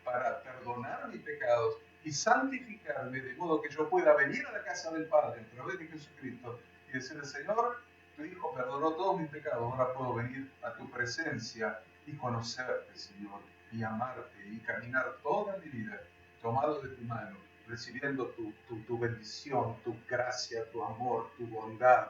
para perdonar mis pecados y santificarme de modo que yo pueda venir a la casa del Padre a través de Jesucristo y decirle, Señor, tu Hijo perdonó todos mis pecados, ahora puedo venir a tu presencia y conocerte, Señor, y amarte y caminar toda mi vida tomado de tu mano, recibiendo tu bendición, tu gracia, tu amor, tu bondad.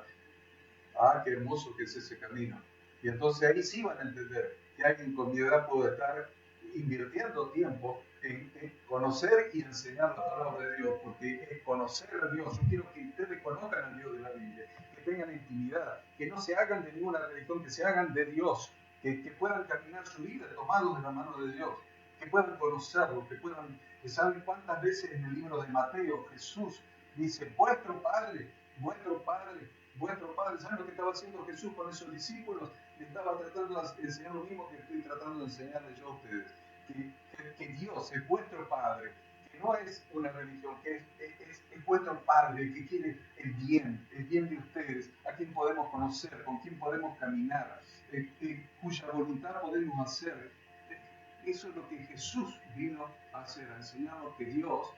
Ah, qué hermoso que es ese camino. Y entonces ahí sí van a entender que alguien con mi edad puede estar invirtiendo tiempo en conocer y enseñar la palabra de Dios, porque es conocer a Dios. Yo quiero que ustedes conozcan al Dios de la Biblia, que tengan intimidad, que no se hagan de ninguna religión, que se hagan de Dios, que puedan caminar su vida tomados de la mano de Dios, que puedan conocerlo, que puedan... ¿Saben cuántas veces en el libro de Mateo Jesús dice, vuestro Padre, ¿saben lo que estaba haciendo Jesús con esos discípulos? Le estaba tratando de enseñar lo mismo que estoy tratando de enseñarles yo a ustedes. Que Dios es vuestro Padre, que no es una religión, que es vuestro Padre, que quiere el bien de ustedes, a quien podemos conocer, con quien podemos caminar, cuya voluntad podemos hacer. Eso es lo que Jesús vino a hacer, a enseñarnos que Dios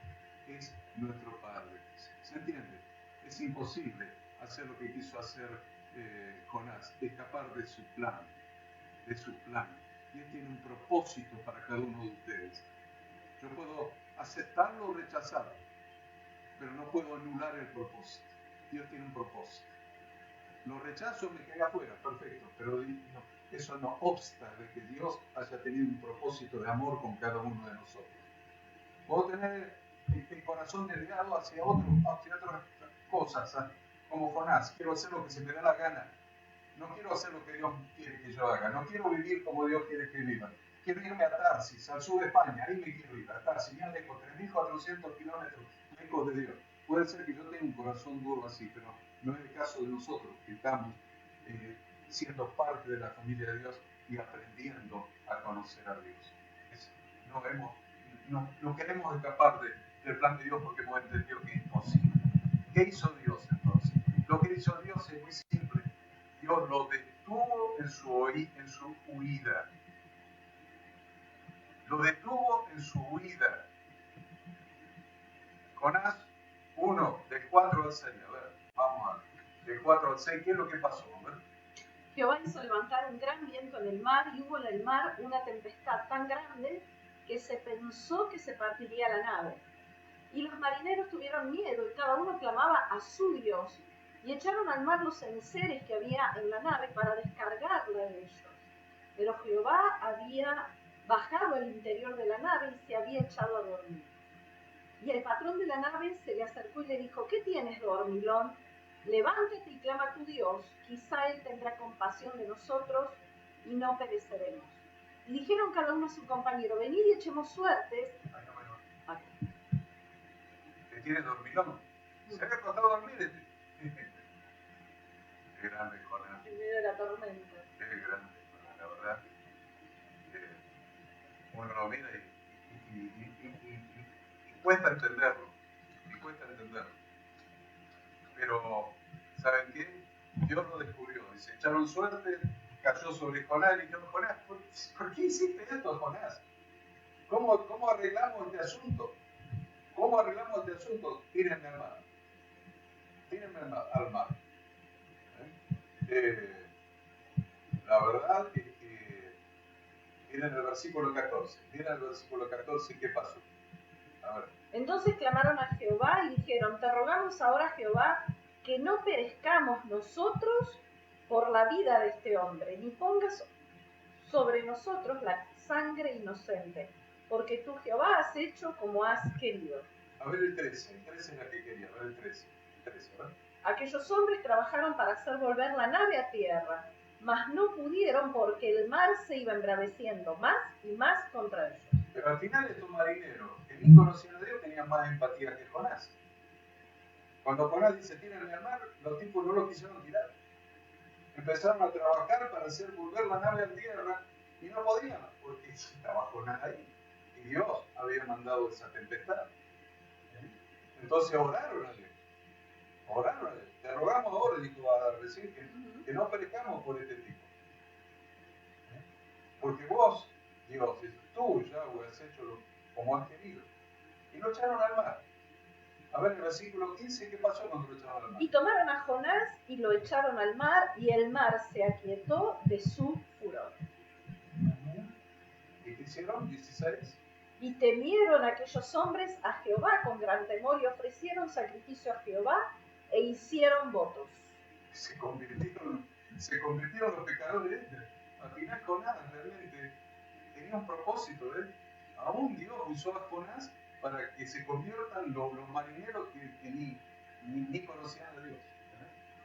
es nuestro Padre. ¿Se entiende? Es imposible hacer lo que quiso hacer Jonás, escapar de su plan. Y Él tiene un propósito para cada uno de ustedes. Yo puedo aceptarlo o rechazarlo, pero no puedo anular el propósito. Dios tiene un propósito. Lo rechazo, me queda afuera, perfecto, pero eso no obsta de que Dios haya tenido un propósito de amor con cada uno de nosotros. Puedo tener el corazón desviado hacia otras cosas, como Jonás, quiero hacer lo que se me da la gana. no quiero hacer lo que Dios quiere que yo haga, no quiero vivir como Dios quiere que viva. Quiero irme a Tarsis, al sur de España, ahí me quiero ir, a Tarsis, bien lejos, 3.400 kilómetros lejos de Dios. Puede ser que yo tenga un corazón duro así, pero no es el caso de nosotros, que estamos siendo parte de la familia de Dios y aprendiendo a conocer a Dios. No queremos escapar del plan de Dios porque hemos entendido que es imposible. ¿Qué hizo Dios entonces? Lo que hizo Dios es muy simple. Dios lo detuvo en su huida. Lo detuvo en su huida. Jonás 1, del 4 al 6. A ver, vamos a ver. Del 4 al 6, ¿qué es lo que pasó? A ver. Jehová hizo levantar un gran viento en el mar y hubo en el mar una tempestad tan grande que se pensó que se partiría la nave. Y los marineros tuvieron miedo y cada uno clamaba a su Dios y echaron al mar los enseres que había en la nave para descargarla de ellos. Pero Jehová había bajado al interior de la nave y se había echado a dormir. Y el patrón de la nave se le acercó y le dijo: ¿qué tienes, dormilón? Levántate y clama a tu Dios, quizá Él tendrá compasión de nosotros y no pereceremos. Y dijeron cada uno a su compañero: venid y echemos suertes. ¿Qué tienes, dormilón? Se había acostado a dormir. Qué grande, Jonás. En medio de la tormenta. Qué grande, Jonás, la verdad. Uno lo mira y cuesta entenderlo. Pero, ¿saben qué? Dios lo descubrió. Dice, echaron suerte, cayó sobre Jonás y dijeron: Jonás, ¿por qué hiciste esto, Jonás? ¿Cómo arreglamos este asunto? Tírenme al mar. La verdad es que miren el versículo 14. ¿Qué pasó? A ver. Entonces clamaron a Jehová y dijeron: te rogamos ahora, Jehová, que no perezcamos nosotros por la vida de este hombre, ni pongas sobre nosotros la sangre inocente, porque tú, Jehová, has hecho como has querido. A ver el 13 es la que quería, a ver el 13, ¿verdad? Aquellos hombres trabajaron para hacer volver la nave a tierra, mas no pudieron porque el mar se iba embraveciendo más y más contra ellos. Pero al final estos marineros que ni conocían a Dios tenían más empatía que Jonás. Cuando Jonás dice tírenme al mar, los tipos no lo quisieron tirar. Empezaron a trabajar para hacer volver la nave a tierra y no podían, porque estaba Jonás ahí. Y Dios había mandado esa tempestad. Entonces oraron a Dios. Te rogamos ahora, dijo a decir que no perezcamos por este tipo. Porque vos, Dios, tú, Yahweh, has hecho como has querido. Y lo echaron al mar. A ver, en el versículo 15, ¿qué pasó cuando lo echaron al mar? Y tomaron a Jonás y lo echaron al mar, y el mar se aquietó de su furor. ¿Y qué hicieron? 16. Y temieron aquellos hombres a Jehová con gran temor y ofrecieron sacrificio a Jehová e hicieron votos. Se convirtieron los pecadores. Al final Jonás realmente tenía un propósito. Aún Dios usó a Jonás para que se conviertan los marineros que ni conocían a Dios.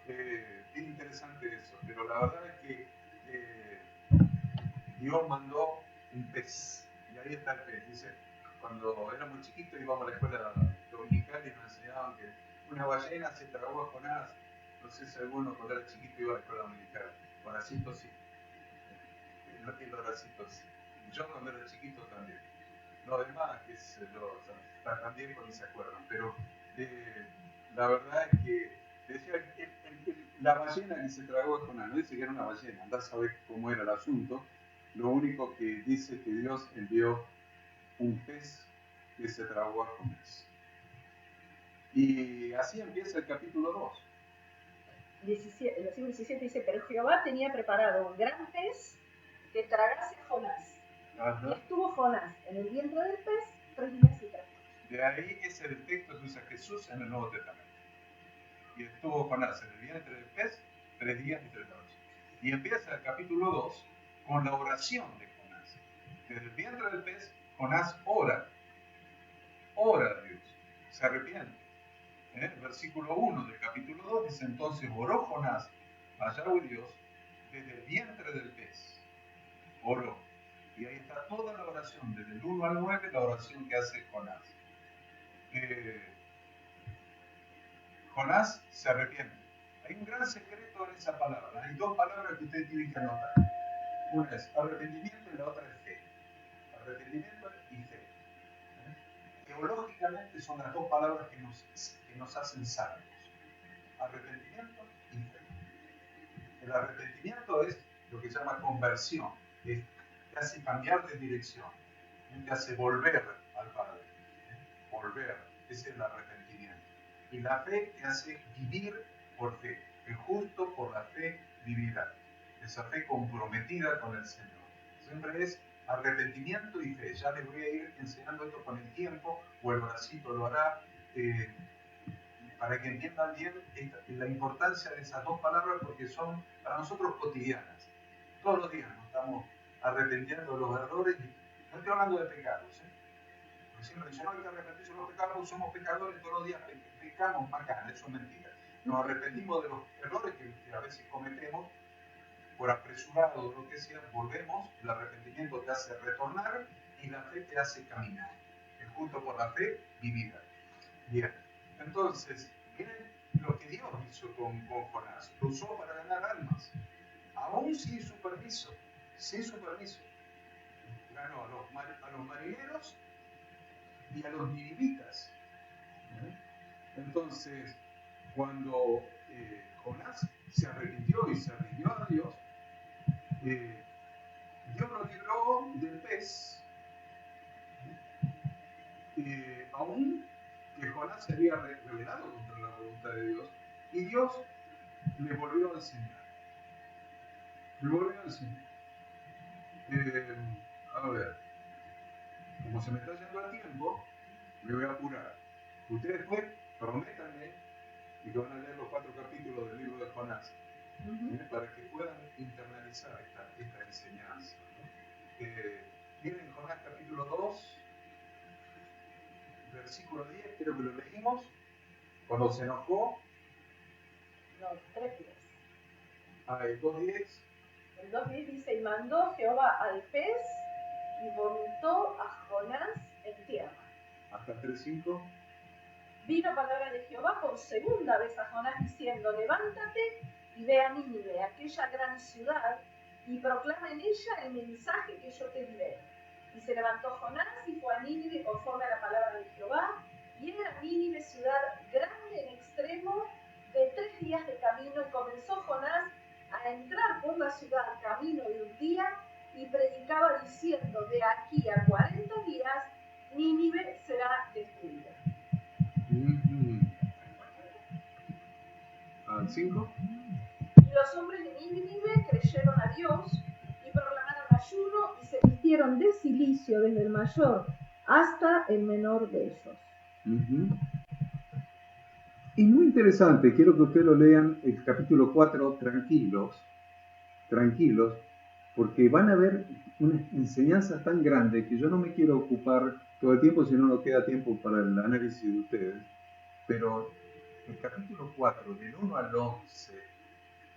Es interesante eso, pero la verdad es que Dios mandó un pez, y ahí está el pez. Dice, cuando éramos chiquitos íbamos a la escuela dominical y nos enseñaban que una ballena se tragó a Jonás. No sé si alguno cuando era chiquito iba a la escuela dominical. Horacito sí. El Horacito sí. Yo cuando era chiquito también. Los demás, que se también cuando se acuerdan. Pero la verdad es que decía la ballena que se tragó a Jonás, no dice que era una ballena, andá a saber cómo era el asunto. Lo único que dice que Dios envió un pez que se tragó a Jonás. Y así empieza el capítulo 2. El versículo 17 dice: pero Jehová tenía preparado un gran pez que tragase a Jonás. Ajá. Y estuvo Jonás en el vientre del pez 3 días y 3 noches. De ahí es el texto que usa Jesús en el Nuevo Testamento. Y estuvo Jonás en el vientre del pez 3 días y 3 noches. Y empieza el capítulo 2 con la oración de Jonás. Desde el vientre del pez, Jonás ora a Dios, se arrepiente. El versículo 1 del capítulo 2 dice: entonces oró Jonás a Yahweh Dios, desde el vientre del pez, oró. Y ahí está toda la oración, desde el 1 al 9, la oración que hace Jonás. Jonás se arrepiente. Hay un gran secreto en esa palabra. Hay dos palabras que ustedes tienen que anotar. Una es arrepentimiento y la otra es fe. Arrepentimiento y fe. Teológicamente son las dos palabras que nos hacen salvos. Arrepentimiento y fe. El arrepentimiento es lo que se llama conversión. Te hace cambiar de dirección. Te hace volver al Padre. Volver. Ese es el arrepentimiento. Y la fe te hace vivir por fe. El justo por la fe vivirá. Esa fe comprometida con el Señor. Siempre es arrepentimiento y fe. Ya les voy a ir enseñando esto con el tiempo, o el bracito lo hará, para que entiendan bien la importancia de esas dos palabras, porque son para nosotros cotidianas. Todos los días nos estamos arrepintiendo de los errores. No estoy hablando de pecados, porque siempre dicen, no hay que arrepentirse de los pecados, somos pecadores, todos los días pecamos, macana, eso es mentira. Nos arrepentimos de los errores que a veces cometemos, por apresurado o lo que sea, volvemos, el arrepentimiento te hace retornar y la fe te hace caminar. El justo por la fe vivirá. Bien, entonces, miren lo que Dios hizo con Jonás. Lo usó para ganar almas, aún sin su permiso. Sin su permiso. Ganó a los marineros y a los ninivitas. Entonces, cuando Jonás se arrepintió y se rindió a Dios, Dios lo libró del pez, aún que Jonás se había rebelado contra la voluntad de Dios, y Dios le volvió a enseñar. A ver, como se me está yendo el tiempo, me voy a apurar. Ustedes después prométanme y que van a leer los 4 capítulos del libro de Jonás, para que puedan internalizar esta enseñanza, ¿no? Miren Jonás capítulo 2, versículo 10, creo que lo leímos, cuando se enojó. No, 3:10. El 2:10. El 2:10 dice, y mandó Jehová al pez y vomitó a Jonás en tierra. Hasta 3:5. Vino palabra de Jehová por segunda vez a Jonás diciendo, levántate y ve a Nínive, aquella gran ciudad, y proclama en ella el mensaje que yo te diré. Y se levantó Jonás y fue a Nínive conforme a la palabra de Jehová, y era Nínive ciudad grande en extremo, de 3 días de camino, y comenzó Jonás a entrar por la ciudad camino de un día, y predicaba diciendo, de aquí a 40 días Nínive será destruida. Al 5. Y los hombres de Nínive creyeron a Dios y proclamaron ayuno y se vistieron de cilicio desde el mayor hasta el menor de ellos. Y muy interesante, quiero que ustedes lo lean el capítulo 4 tranquilos, porque van a ver una enseñanza tan grande que yo no me quiero ocupar todo el tiempo, si no nos queda tiempo para el análisis de ustedes. Pero el capítulo 4, del 1 al 11,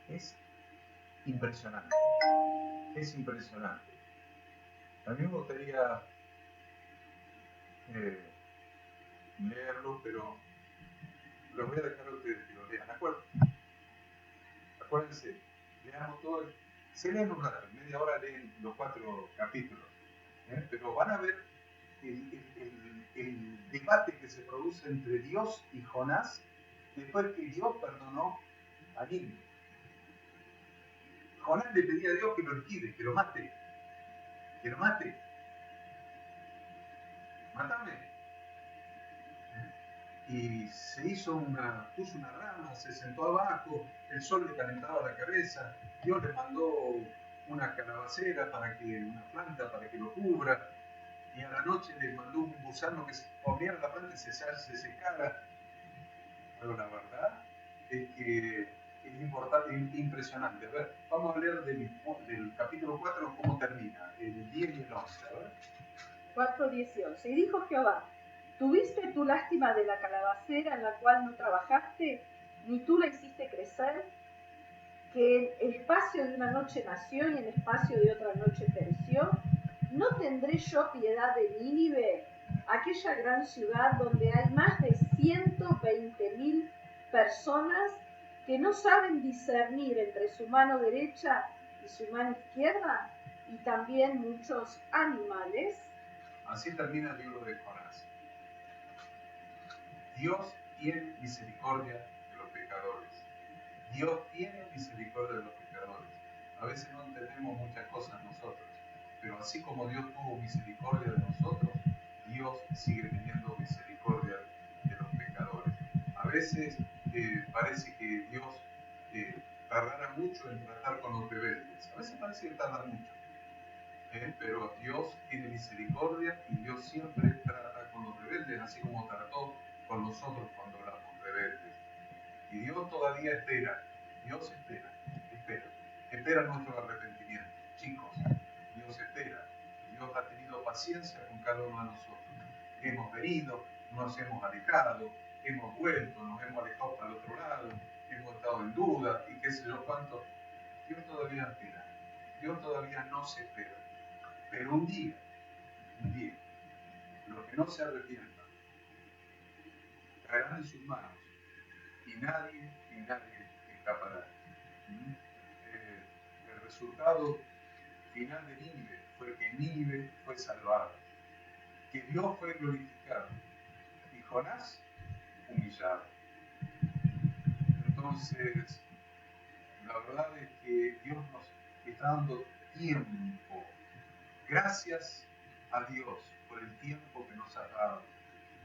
es impresionante. Es impresionante. A mí me gustaría leerlo, pero los voy a dejar a ustedes que lo lean. Acuérdense, leamos todo. Se leen un rato, en media hora leen los 4 capítulos. Pero van a ver el debate que se produce entre Dios y Jonás después que Dios perdonó a Nínive. Jonás le pedía a Dios que lo liquide, que lo mate. Mátame. Y puso una rama, se sentó abajo, el sol le calentaba la cabeza, Dios le mandó una calabacera una planta para que lo cubra, y a la noche le mandó un gusano que se comiera la planta y se secara. Pero la verdad es que es importante, impresionante. A ver, vamos a leer del capítulo 4 cómo termina, el 10 y el 11. A ver. 4, 10 y 11. Y dijo Jehová, ¿tuviste tú lástima de la calabacera en la cual no trabajaste, ni tú la hiciste crecer? que en espacio de una noche nació y en espacio de otra noche pereció? ¿No tendré yo piedad de Nínive, aquella gran ciudad donde hay más de 120.000 personas que no saben discernir entre su mano derecha y su mano izquierda, y también muchos animales? Así termina el libro de Jonás. Dios tiene misericordia de los pecadores. Dios tiene misericordia de los pecadores. A veces no entendemos muchas cosas nosotros, pero así como Dios tuvo misericordia de nosotros, Dios sigue teniendo misericordia de los pecadores. A veces parece que Dios tardara mucho en tratar con los rebeldes. A veces parece que tarda mucho. Pero Dios tiene misericordia y Dios siempre trata con los rebeldes, así como trató con nosotros cuando éramos rebeldes. Y Dios todavía espera, Dios espera nuestro arrepentimiento. Chicos, Dios espera. Dios ha tenido paciencia con cada uno de nosotros. Hemos venido, nos hemos alejado, hemos vuelto, nos hemos alejado para el otro lado, hemos estado en duda y qué sé yo cuánto. Dios todavía espera. Dios todavía no se espera. Pero un día, los que no se arrepientan caerán en sus manos y nadie escapará. El resultado final de Nínive fue que Nínive fue salvado, que Dios fue glorificado y Jonás humillado. Entonces, la verdad es que Dios nos está dando tiempo. Gracias a Dios por el tiempo que nos ha dado.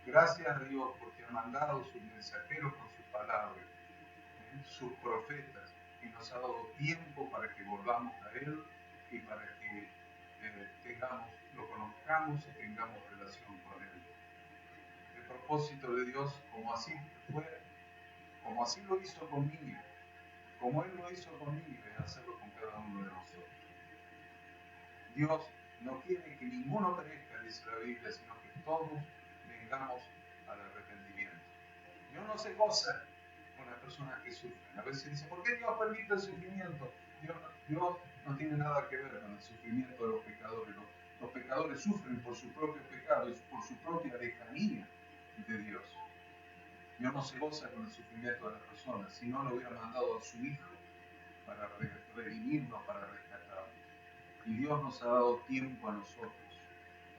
Gracias a Dios porque ha mandado sus mensajeros con sus palabras, sus profetas, y nos ha dado tiempo para que volvamos a Él y para que lo conozcamos y tengamos relación con Él. El propósito de Dios, como así lo hizo con Nínive, como Él lo hizo con Nínive, es hacerlo con cada uno de nosotros. Dios no quiere que ninguno perezca, dice la Biblia, sino que todos vengamos al arrepentimiento. Dios no se goza con las personas que sufren. A veces dice, ¿por qué Dios permite el sufrimiento? Dios no tiene nada que ver con el sufrimiento de los pecadores. Los pecadores sufren por su propio pecado y por su propia lejanía de Dios. Dios no se goza con el sufrimiento de las personas, si no lo hubiera mandado a su Hijo para redimirnos, para rescatarnos. Y Dios nos ha dado tiempo a nosotros,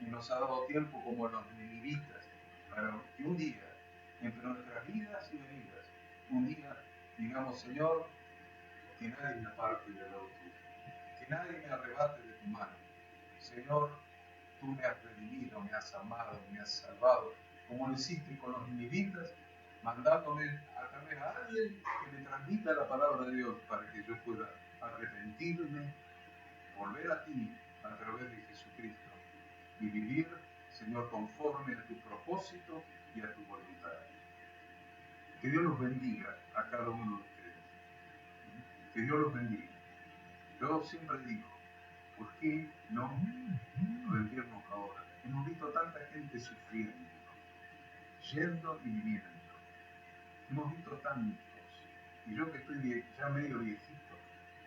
y nos ha dado tiempo como a los ninivitas, para que un día, entre nuestras vidas y venidas, un día digamos, Señor, que nadie me aparte del lado tuyo, que nadie me arrebate de tu mano. Señor, tú me has redimido, me has amado, me has salvado, como lo hiciste con los ninivitas, mandándome a través de alguien que me transmita la palabra de Dios para que yo pueda arrepentirme, volver a ti a través de Jesucristo y vivir, Señor, conforme a tu propósito y a tu voluntad. Que Dios los bendiga a cada uno de ustedes. Que Dios los bendiga. Yo siempre digo, ¿por qué no rendirnos ahora? Hemos visto tanta gente sufriendo, yendo y viniendo. Hemos visto tantos, y yo que estoy ya medio viejito,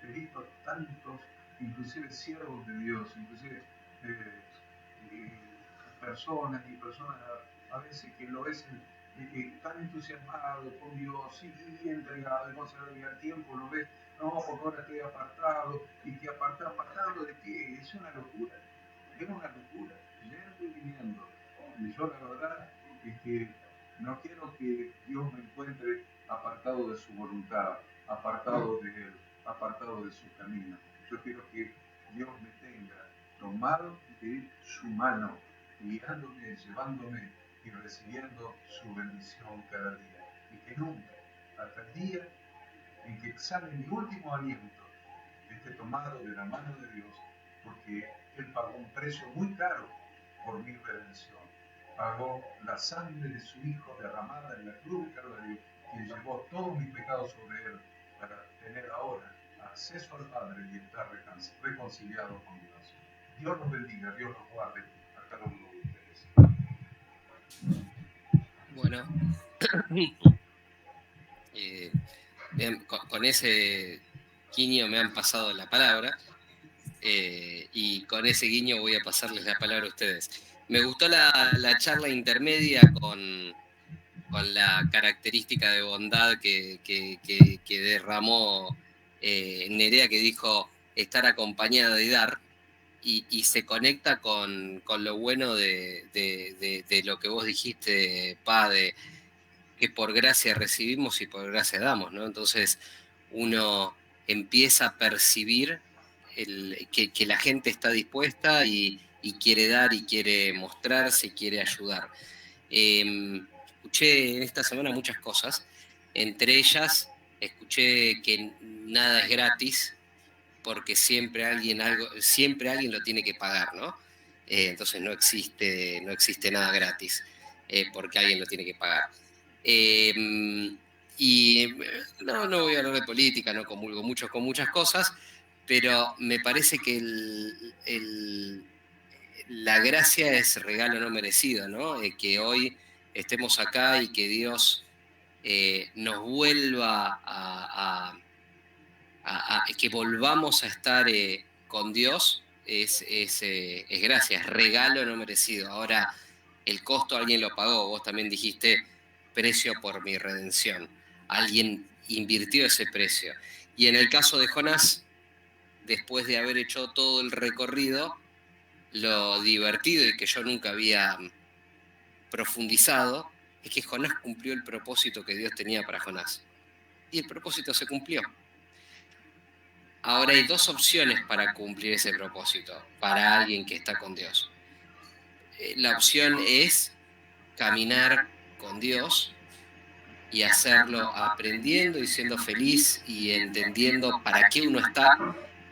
he visto tantos, inclusive siervos de Dios, inclusive personas a veces que lo ves tan entusiasmado con Dios y entregado, y no se le da el tiempo, lo ves, no, porque ahora estoy apartado, y que apartado de qué, es una locura, yendo y viniendo. Y yo la verdad es que no quiero que Dios me encuentre apartado de su voluntad, apartado de Él, apartado de su camino. Yo quiero que Dios me tenga tomado de su mano, guiándome, llevándome y recibiendo su bendición cada día. Y que nunca, hasta el día en que exhale mi último aliento, esté tomado de la mano de Dios, porque Él pagó un precio muy caro por mi redención. Pagó la sangre de su Hijo derramada en la cruz de Calvario, quien llevó todos mis pecados sobre Él para tener ahora acceso al Padre y estar reconciliado con Dios. Dios los bendiga, Dios los guarde a cada uno de ustedes. Bueno, bien, con ese guiño me han pasado la palabra, y con ese guiño voy a pasarles la palabra a ustedes. Me gustó la charla intermedia con la característica de bondad que derramó Nerea, que dijo estar acompañada y dar, y se conecta con lo bueno de lo que vos dijiste, Pa, de que por gracia recibimos y por gracia damos, ¿no? Entonces uno empieza a percibir que la gente está dispuesta y quiere dar y quiere mostrarse y quiere ayudar. Escuché en esta semana muchas cosas, entre ellas escuché que nada es gratis, porque siempre alguien lo tiene que pagar, ¿no? Entonces no existe nada gratis, porque alguien lo tiene que pagar. Y no voy a hablar de política, no comulgo mucho con muchas cosas, pero me parece que la gracia es regalo no merecido, ¿no? Que hoy estemos acá y que Dios nos vuelva que volvamos a estar con Dios, es gracia, es regalo no merecido. Ahora, el costo alguien lo pagó, vos también dijiste precio por mi redención. Alguien invirtió ese precio. Y en el caso de Jonás, después de haber hecho todo el recorrido, lo divertido y que yo nunca había profundizado, es que Jonás cumplió el propósito que Dios tenía para Jonás. Y el propósito se cumplió. Ahora hay dos opciones para cumplir ese propósito, para alguien que está con Dios. La opción es caminar con Dios y hacerlo aprendiendo y siendo feliz y entendiendo para qué uno está,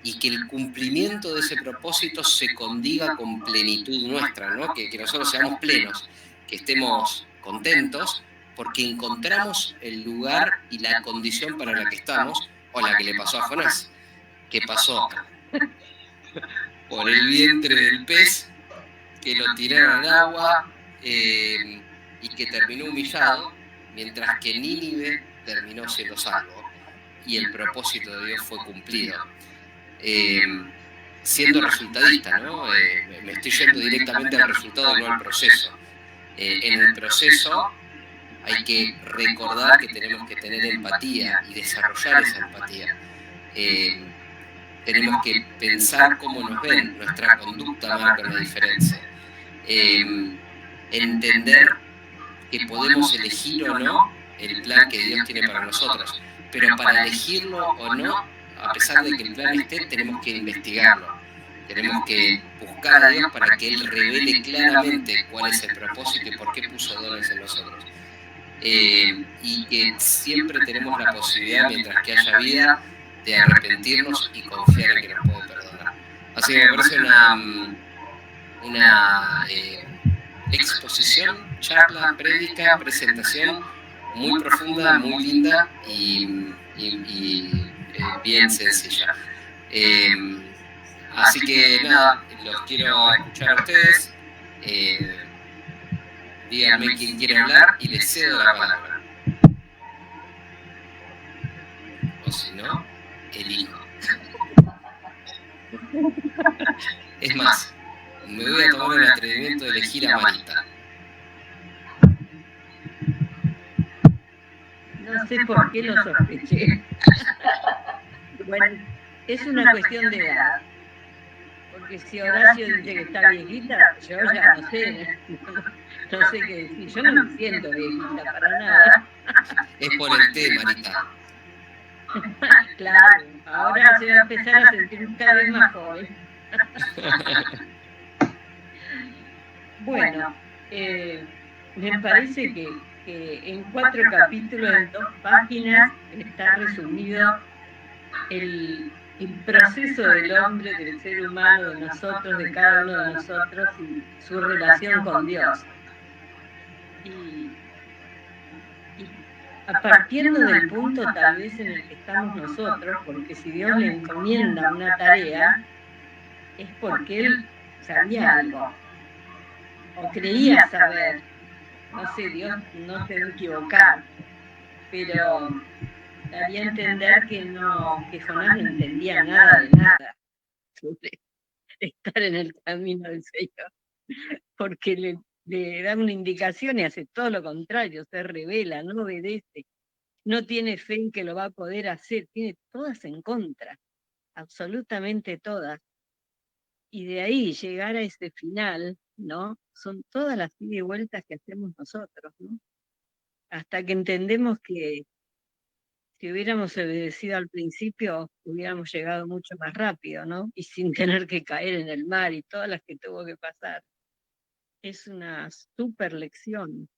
y que el cumplimiento de ese propósito se condiga con plenitud nuestra, ¿no? Que nosotros seamos plenos, que estemos contentos porque encontramos el lugar y la condición para la que estamos, o la que le pasó a Jonás, que pasó por el vientre del pez, que lo tiraron al agua, y que terminó humillado, mientras que Nínive terminó siendo salvo y el propósito de Dios fue cumplido. Siendo resultadista, ¿no? Me estoy yendo directamente al resultado y no al proceso. En el proceso hay que recordar que tenemos que tener empatía y desarrollar esa empatía. Tenemos que pensar cómo nos ven, nuestra conducta marca una diferencia. Entender que podemos elegir o no el plan que Dios tiene para nosotros, pero para elegirlo o no, a pesar de que el plan esté, tenemos que investigarlo. Tenemos que buscar a Dios para que Él revele claramente cuál es el propósito y por qué puso dones en nosotros. Y que siempre tenemos la posibilidad, mientras que haya vida, de arrepentirnos y confiar en que nos puede perdonar. Así que me parece una exposición, charla, prédica, presentación muy profunda, muy linda y bien sencilla. Así que nada, los quiero escuchar a ustedes. Díganme quién quiere hablar y les cedo la palabra. O si no, elijo. Es más, me voy a tomar el atrevimiento de elegir a Marita. No sé por qué lo sospeché. Bueno, es una cuestión de edad. Porque si Horacio dice que está viejita, yo ya no sé. No sé qué decir. Yo no me siento viejita para nada. Es por el té, Marita. Claro, ahora se va a empezar a sentir cada vez más joven. Bueno, me parece que en 4 capítulos, en 2 páginas, está resumido el proceso del hombre, del ser humano, de nosotros, de cada uno de nosotros y su relación con Dios. Y partiendo del punto tal vez en el que estamos nosotros, porque si Dios le encomienda una tarea, es porque Él sabía algo, o creía saber. No sé, Dios no se va a equivocar, pero daría a entender que Jonás no entendía nada de nada sobre estar en el camino del Señor, porque le da una indicación y hace todo lo contrario, se revela, no obedece, no tiene fe en que lo va a poder hacer, tiene todas en contra, absolutamente todas. Y de ahí llegar a ese final, ¿no? Son todas las ida y vueltas que hacemos nosotros, ¿no? Hasta que entendemos que si hubiéramos obedecido al principio, hubiéramos llegado mucho más rápido, ¿no? Y sin tener que caer en el mar y todas las que tuvo que pasar. Es una súper lección.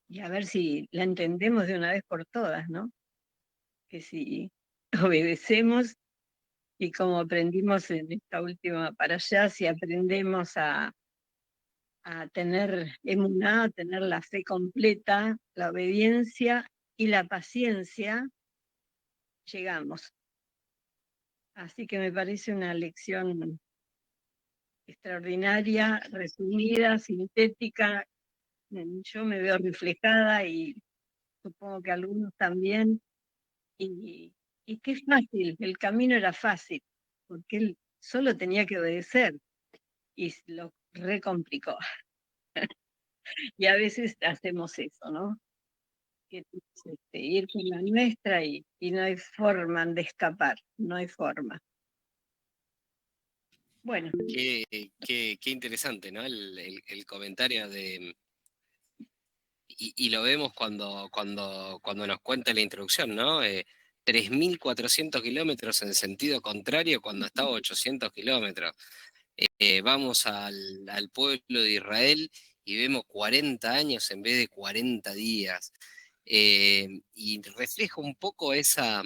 Y a ver si la entendemos de una vez por todas, ¿no? Que si obedecemos y como aprendimos en esta última para allá, si aprendemos a tener emuná, a tener la fe completa, la obediencia y la paciencia, llegamos. Así que me parece una lección extraordinaria, resumida, sintética. Yo me veo reflejada y supongo que algunos también. Y, y qué fácil, el camino era fácil, porque él solo tenía que obedecer y lo recomplicó. Y a veces hacemos eso, ¿no? Que es, ir por la nuestra y no hay forma de escapar, no hay forma. Bueno. Qué interesante, ¿no? El comentario de... Y lo vemos cuando nos cuenta la introducción, ¿no? 3.400 kilómetros en sentido contrario cuando estaba 800 kilómetros. Vamos al pueblo de Israel y vemos 40 años en vez de 40 días. Y refleja un poco esa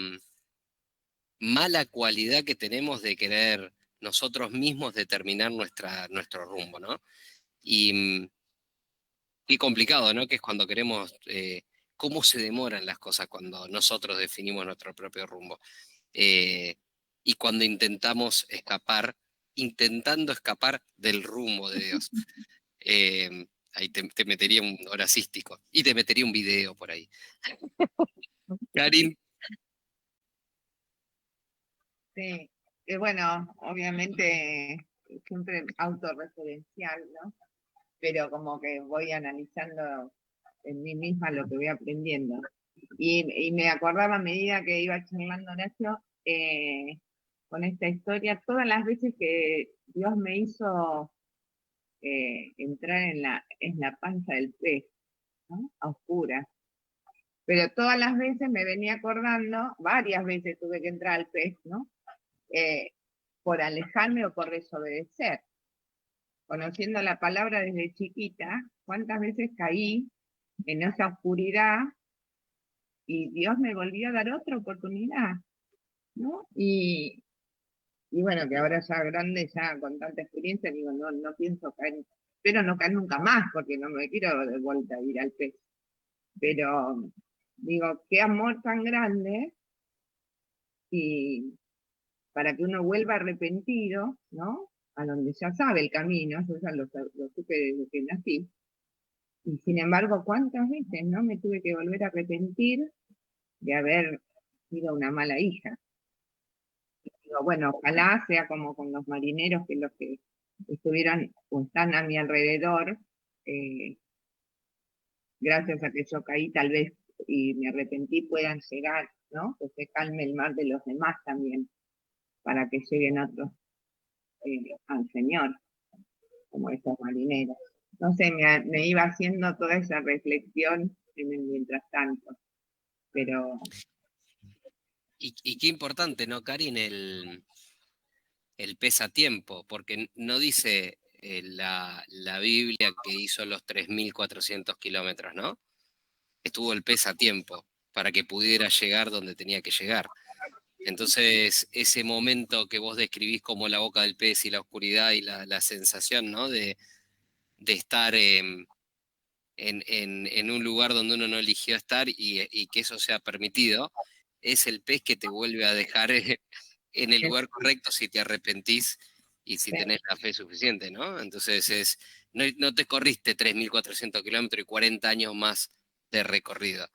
mala cualidad que tenemos de querer nosotros mismos determinar nuestro rumbo, ¿no? Y qué complicado, ¿no? Que es cuando queremos, cómo se demoran las cosas cuando nosotros definimos nuestro propio rumbo. Eh, y cuando intentando escapar del rumbo de Dios. Ahí te metería un horacístico y te metería un video por ahí. Karin. Sí, bueno, obviamente siempre autorreferencial, ¿no? Pero como que voy analizando en mí misma lo que voy aprendiendo. Y me acordaba a medida que iba charlando Horacio con esta historia, todas las veces que Dios me hizo entrar en la panza del pez, ¿no? A oscuras. Pero todas las veces me venía acordando, varias veces tuve que entrar al pez, ¿no? Por alejarme o por desobedecer. Conociendo la palabra desde chiquita, cuántas veces caí en esa oscuridad y Dios me volvió a dar otra oportunidad, ¿no? Y bueno, que ahora ya grande, ya con tanta experiencia, digo, no pienso caer, pero no caer nunca más, porque no me quiero de vuelta a ir al pez. Pero digo, qué amor tan grande y para que uno vuelva arrepentido, ¿no? A donde ya sabe el camino, yo ya lo supe desde que nací. Y sin embargo, ¿cuántas veces, no? Me tuve que volver a arrepentir de haber sido una mala hija. Y digo, bueno, ojalá sea como con los marineros que los que estuvieran o están a mi alrededor, gracias a que yo caí tal vez y me arrepentí, puedan llegar, ¿no? Que se calme el mar de los demás también, para que lleguen otros al Señor, como estos marineros. No sé, me iba haciendo toda esa reflexión en el mientras tanto, pero... Y qué importante, ¿no, Karin? El pez a tiempo, porque no dice la Biblia que hizo los 3.400 kilómetros, ¿no? Estuvo el pez a tiempo para que pudiera llegar donde tenía que llegar. Entonces, ese momento que vos describís como la boca del pez y la oscuridad y la sensación, ¿no? De estar en un lugar donde uno no eligió estar y que eso sea permitido, es el pez que te vuelve a dejar en el lugar correcto si te arrepentís y si tenés la fe suficiente, ¿no? Entonces no te corriste 3.400 kilómetros y 40 años más de recorrido.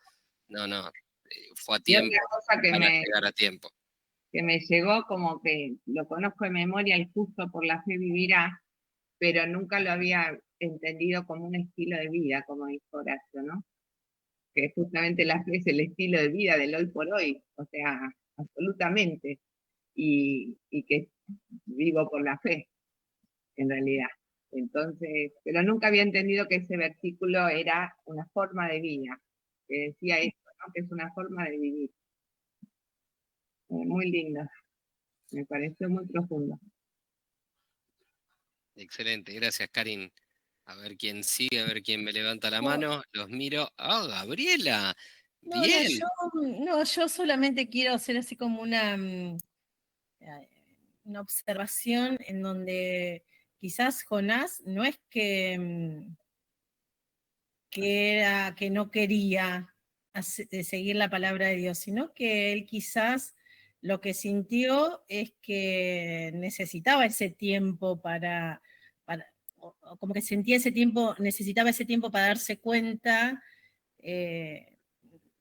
No, fue a Y tiempo, otra cosa van a llegar a tiempo. que me llegó, como que lo conozco de memoria, el justo por la fe vivirá, pero nunca lo había entendido como un estilo de vida, como dijo Horacio, ¿no? Que justamente la fe es el estilo de vida del hoy por hoy, o sea, absolutamente, y que vivo por la fe, en realidad. Entonces, pero nunca había entendido que ese versículo era una forma de vida, que decía esto, ¿no? Que es una forma de vivir. Muy lindo, me pareció muy profundo. Excelente, gracias, Karin. A ver quién sigue, a ver quién me levanta la mano. Los miro. ¡Ah, Gabriela! Bien. Yo solamente quiero hacer así como una observación en donde quizás Jonás no es que no quería seguir la palabra de Dios, sino que él quizás lo que sintió es que necesitaba ese tiempo o como que sentía ese tiempo, necesitaba ese tiempo para darse cuenta.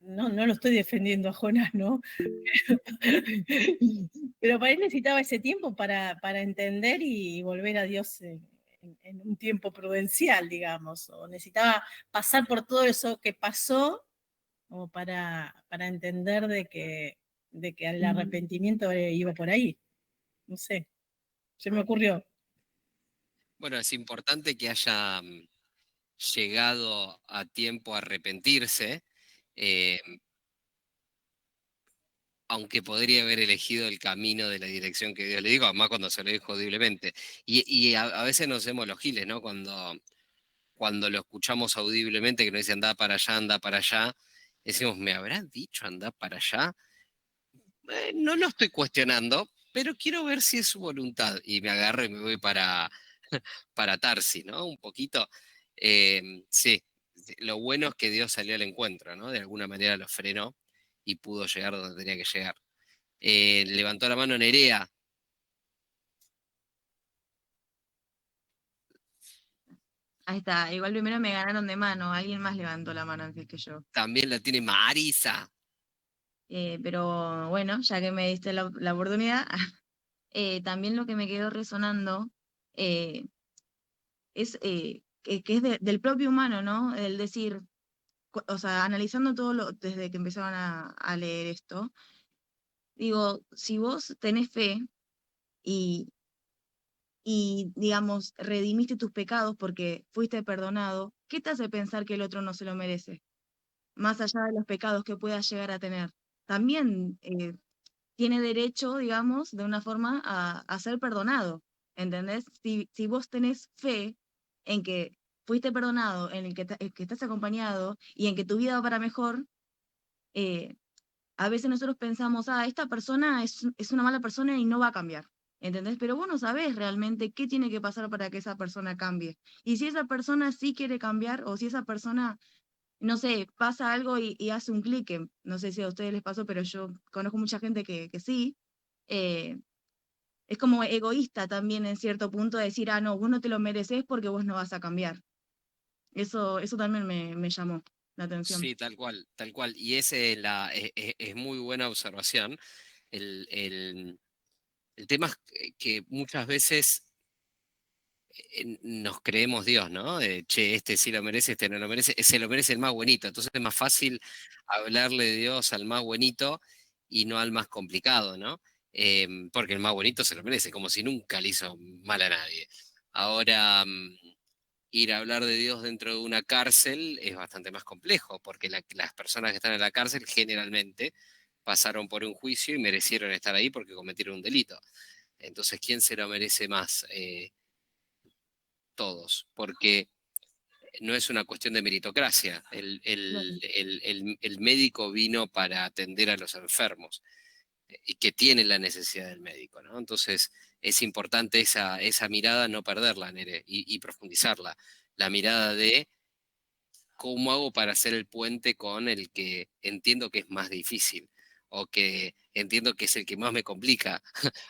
No lo estoy defendiendo a Jonás, ¿no? Pero para él necesitaba ese tiempo para entender y volver a Dios en un tiempo prudencial, digamos, o necesitaba pasar por todo eso que pasó como para entender de que el arrepentimiento iba por ahí. No sé, se me ocurrió. Bueno, es importante que haya llegado a tiempo a arrepentirse, eh, aunque podría haber elegido el camino de la dirección que Dios le dijo, además cuando se lo dijo audiblemente. Y a veces nos hacemos los giles, ¿no? Cuando lo escuchamos audiblemente, que nos dice anda para allá, decimos, ¿me habrán dicho anda para allá? No lo estoy cuestionando, pero quiero ver si es su voluntad. Y me agarro y me voy para Tarsis, ¿no? Un poquito. Sí, lo bueno es que Dios salió al encuentro, ¿no? De alguna manera lo frenó y pudo llegar donde tenía que llegar. Levantó la mano Nerea. Ahí está, igual primero me ganaron de mano, alguien más levantó la mano antes que yo. También la tiene Marisa. Pero bueno, ya que me diste la oportunidad, también lo que me quedó resonando eh, es que es del propio humano, ¿no? El decir, o sea, analizando todo desde que empezaban a leer esto, digo, si vos tenés fe y, digamos, redimiste tus pecados porque fuiste perdonado, ¿qué te hace pensar que el otro no se lo merece? Más allá de los pecados que pueda llegar a tener. También tiene derecho, digamos, de una forma a ser perdonado, ¿entendés? Si vos tenés fe en que fuiste perdonado, en el que estás acompañado y en que tu vida va para mejor, eh, a veces nosotros pensamos, esta persona es una mala persona y no va a cambiar, ¿entendés? Pero vos no sabés realmente qué tiene que pasar para que esa persona cambie. Y si esa persona sí quiere cambiar o si esa persona no sé, pasa algo y hace un clic, no sé si a ustedes les pasó, pero yo conozco mucha gente que sí, eh, es como egoísta también en cierto punto decir, no, vos no te lo mereces porque vos no vas a cambiar. Eso también me llamó la atención. Sí, tal cual, tal cual. Y es muy buena observación. El tema es que muchas veces nos creemos Dios, ¿no? Che, este sí lo merece, este no lo merece, se lo merece el más buenito. Entonces es más fácil hablarle de Dios al más buenito y no al más complicado, ¿no? Porque el más bonito se lo merece, como si nunca le hizo mal a nadie. Ahora, ir a hablar de Dios dentro de una cárcel es bastante más complejo, porque las personas que están en la cárcel generalmente pasaron por un juicio y merecieron estar ahí porque cometieron un delito. Entonces, ¿quién se lo merece más? Todos, porque no es una cuestión de meritocracia. Claro. El médico vino para atender a los enfermos y que tienen la necesidad del médico, ¿no? Entonces es importante esa mirada, no perderla, Nere, y profundizarla. La mirada de cómo hago para hacer el puente con el que entiendo que es más difícil, o que entiendo que es el que más me complica,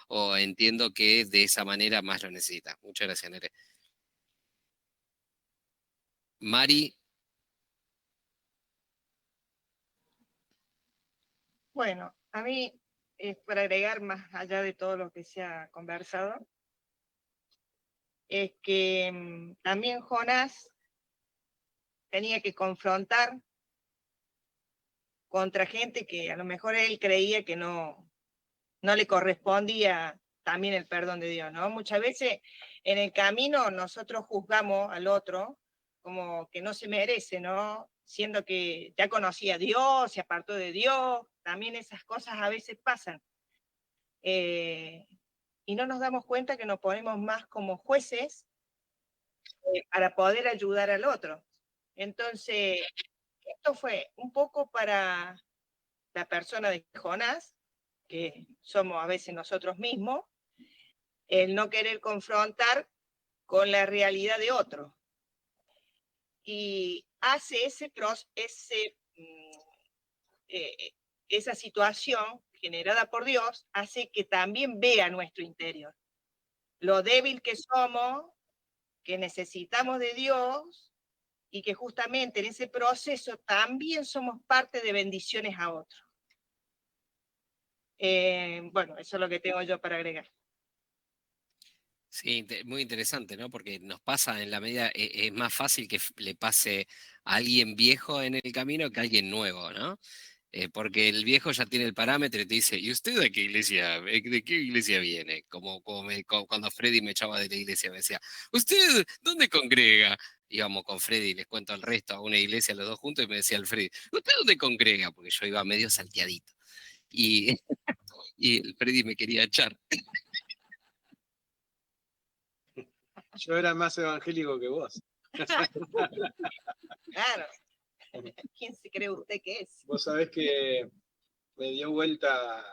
o entiendo que de esa manera más lo necesita. Muchas gracias, Nere. Mari. Bueno, a mí, para agregar más allá de todo lo que se ha conversado, es que también Jonás tenía que confrontar contra gente que a lo mejor él creía que no le correspondía también el perdón de Dios, ¿no? Muchas veces en el camino nosotros juzgamos al otro como que no se merece, ¿no? Siendo que ya conocía a Dios, se apartó de Dios, también esas cosas a veces pasan. Y no nos damos cuenta que nos ponemos más como jueces para poder ayudar al otro. Entonces, esto fue un poco para la persona de Jonás, que somos a veces nosotros mismos, el no querer confrontar con la realidad de otro. Y hace esa situación generada por Dios, hace que también vea nuestro interior. Lo débil que somos, que necesitamos de Dios, y que justamente en ese proceso también somos parte de bendiciones a otros. Bueno, eso es lo que tengo yo para agregar. Sí, muy interesante, ¿no? Porque nos pasa en la medida, es más fácil que le pase a alguien viejo en el camino que a alguien nuevo, ¿no? Porque el viejo ya tiene el parámetro y te dice, ¿y usted de qué iglesia viene? Como cuando Freddy me echaba de la iglesia, me decía, ¿usted dónde congrega? Íbamos con Freddy y les cuento al resto a una iglesia los dos juntos y me decía el Freddy, ¿usted dónde congrega? Porque yo iba medio salteadito. Y, y el Freddy me quería echar. Yo era más evangélico que vos. Claro. ¿Quién se cree usted que es? Vos sabés que me dio vuelta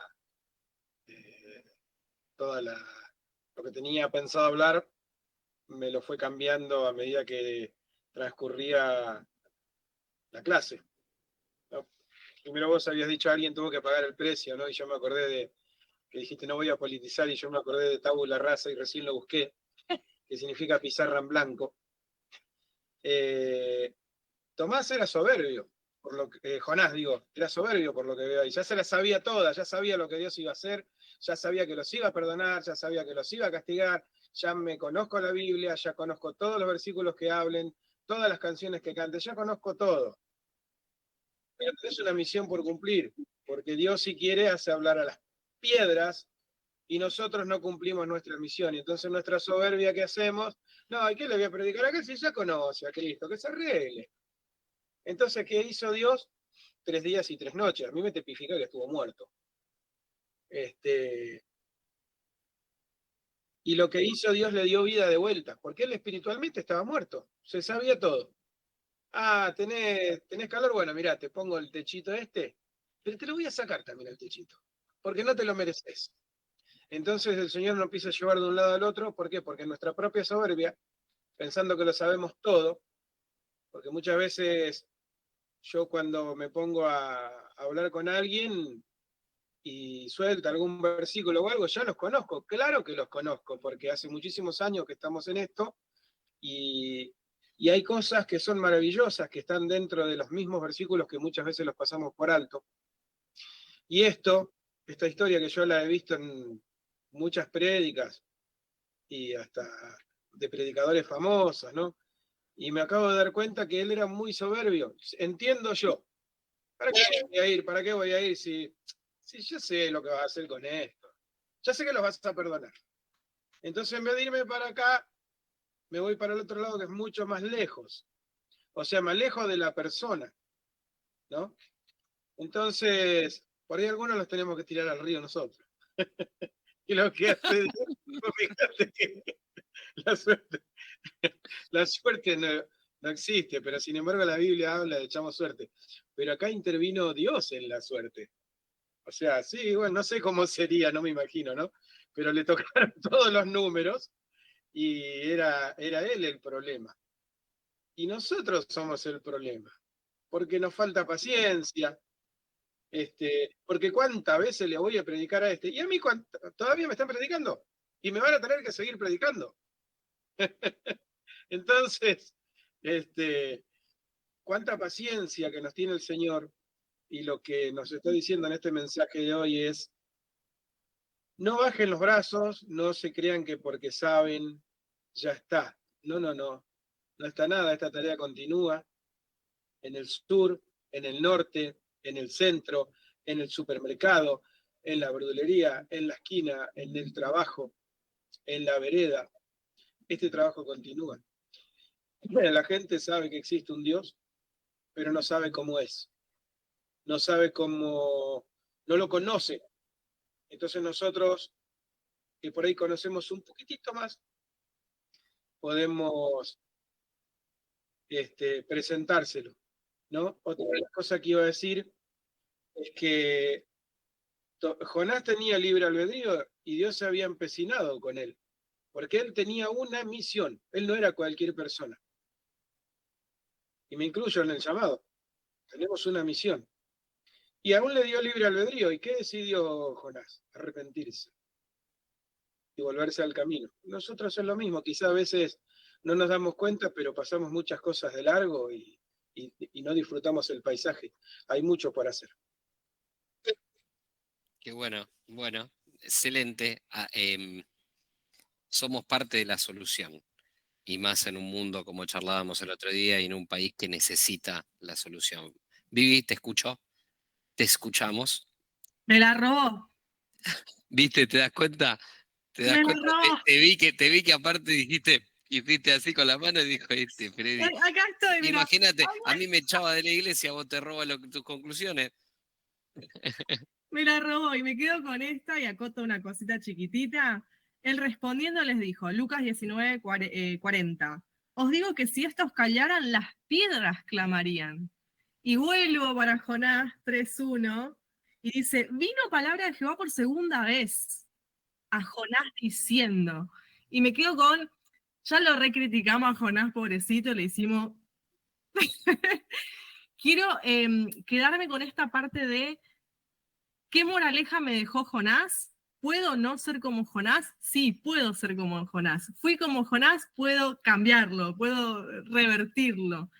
lo que tenía pensado hablar, me lo fue cambiando a medida que transcurría la clase, ¿no? Primero vos habías dicho alguien tuvo que pagar el precio, ¿no? Y yo me acordé de que dijiste no voy a politizar y yo me acordé de tabula rasa y recién lo busqué, que significa pizarra en blanco. Tomás era soberbio, por lo que, Jonás, digo, era soberbio por lo que veo ahí. Ya se la sabía toda, ya sabía lo que Dios iba a hacer, ya sabía que los iba a perdonar, ya sabía que los iba a castigar, ya me conozco la Biblia, ya conozco todos los versículos que hablen, todas las canciones que canten, ya conozco todo. Pero tenés una misión por cumplir, porque Dios si quiere hace hablar a las piedras y nosotros no cumplimos nuestra misión. Y entonces nuestra soberbia que hacemos, no, ¿y qué le voy a predicar a aquel si ya conoce a Cristo? Que se arregle. Entonces, ¿qué hizo Dios? 3 días y 3 noches. A mí me tipifica que estuvo muerto. Y lo que hizo Dios le dio vida de vuelta, porque él espiritualmente estaba muerto. Se sabía todo. Ah, tenés calor, bueno, mirá, te pongo el techito pero te lo voy a sacar también el techito, porque no te lo mereces. Entonces el Señor nos empieza a llevar de un lado al otro, ¿por qué? Porque nuestra propia soberbia, pensando que lo sabemos todo, porque muchas veces yo cuando me pongo a hablar con alguien y suelta algún versículo o algo, ya los conozco, claro que los conozco, porque hace muchísimos años que estamos en esto y hay cosas que son maravillosas, que están dentro de los mismos versículos que muchas veces los pasamos por alto. Y esta historia que yo la he visto en muchas prédicas y hasta de predicadores famosos, ¿no? Y me acabo de dar cuenta que él era muy soberbio. Entiendo yo. ¿Para qué voy a ir? ¿Para qué voy a ir si yo sé lo que vas a hacer con esto? Ya sé que los vas a perdonar. Entonces, en vez de irme para acá, me voy para el otro lado, que es mucho más lejos. O sea, más lejos de la persona, ¿no? Entonces, por ahí algunos los tenemos que tirar al río nosotros. Y lo que hace Dios, fíjate que la suerte no existe, pero sin embargo la Biblia habla de echamos suerte. Pero acá intervino Dios en la suerte. O sea, sí, bueno, no sé cómo sería, no me imagino, ¿no? Pero le tocaron todos los números y era él el problema. Y nosotros somos el problema, porque nos falta paciencia, porque cuántas veces le voy a predicar a y a mí todavía me están predicando y me van a tener que seguir predicando. Entonces, cuánta paciencia que nos tiene el Señor, y lo que nos está diciendo en este mensaje de hoy es, no bajen los brazos, no se crean que porque saben, ya está. No, no, no. No está nada, esta tarea continúa en el sur, en el norte, en el centro, en el supermercado, en la verdulería, en la esquina, en el trabajo, en la vereda. Este trabajo continúa. Bueno, la gente sabe que existe un Dios, pero no sabe cómo es. No sabe cómo, no lo conoce. Entonces nosotros, que por ahí conocemos un poquitito más, podemos presentárselo, ¿no? Otra de las cosas que iba a decir es que Jonás tenía libre albedrío y Dios se había empecinado con él, porque él tenía una misión, él no era cualquier persona. Y me incluyo en el llamado, tenemos una misión. Y aún le dio libre albedrío. ¿Y qué decidió Jonás? Arrepentirse y volverse al camino. Nosotros es lo mismo, quizá a veces no nos damos cuenta, pero pasamos muchas cosas de largo y no disfrutamos el paisaje. Hay mucho por hacer. Qué bueno, excelente. Somos parte de la solución, y más en un mundo como charlábamos el otro día y en un país que necesita la solución. Vivi, te escucho, te escuchamos. Me la robó. ¿Viste? ¿Te das cuenta? ¿Te das Me la cuenta? robó. Te vi que aparte hiciste así con la mano y dijo, Freddy. Acá estoy, mira. Imagínate, a mí me echaba de la iglesia, vos te robas tus conclusiones. Me la robó y me quedo con esta y acoto una cosita chiquitita. Él respondiendo les dijo, Lucas 19, 40, os digo que si estos callaran, las piedras clamarían. Y vuelvo para Jonás 3:1 y dice, vino palabra de Jehová por segunda vez a Jonás diciendo, y me quedo con, ya lo recriticamos a Jonás, pobrecito, le hicimos... Quiero quedarme con esta parte de ¿qué moraleja me dejó Jonás? ¿Puedo no ser como Jonás? Sí, puedo ser como Jonás. Fui como Jonás, puedo cambiarlo, puedo revertirlo.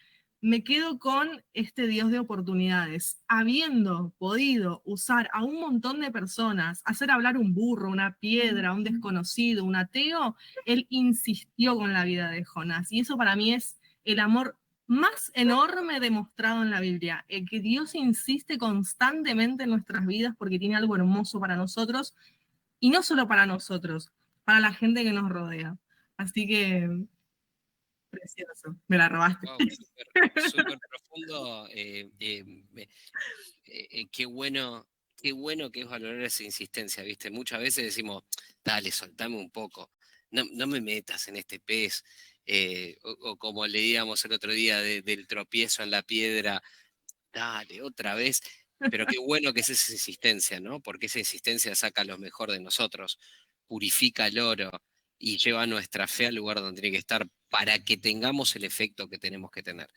Me quedo con este Dios de oportunidades. Habiendo podido usar a un montón de personas, hacer hablar un burro, una piedra, un desconocido, un ateo, él insistió con la vida de Jonás. Y eso para mí es el amor más enorme demostrado en la Biblia, el que Dios insiste constantemente en nuestras vidas porque tiene algo hermoso para nosotros, y no solo para nosotros, para la gente que nos rodea. Así que, precioso, me la robaste. Wow, súper profundo. Qué bueno que es valorar esa insistencia, ¿viste? Muchas veces decimos, dale, soltame un poco, no me metas en este pez. O como leíamos el otro día del tropiezo en la piedra, dale, otra vez. Pero qué bueno que es esa insistencia, ¿no? Porque esa insistencia saca lo mejor de nosotros, purifica el oro y lleva nuestra fe al lugar donde tiene que estar para que tengamos el efecto que tenemos que tener.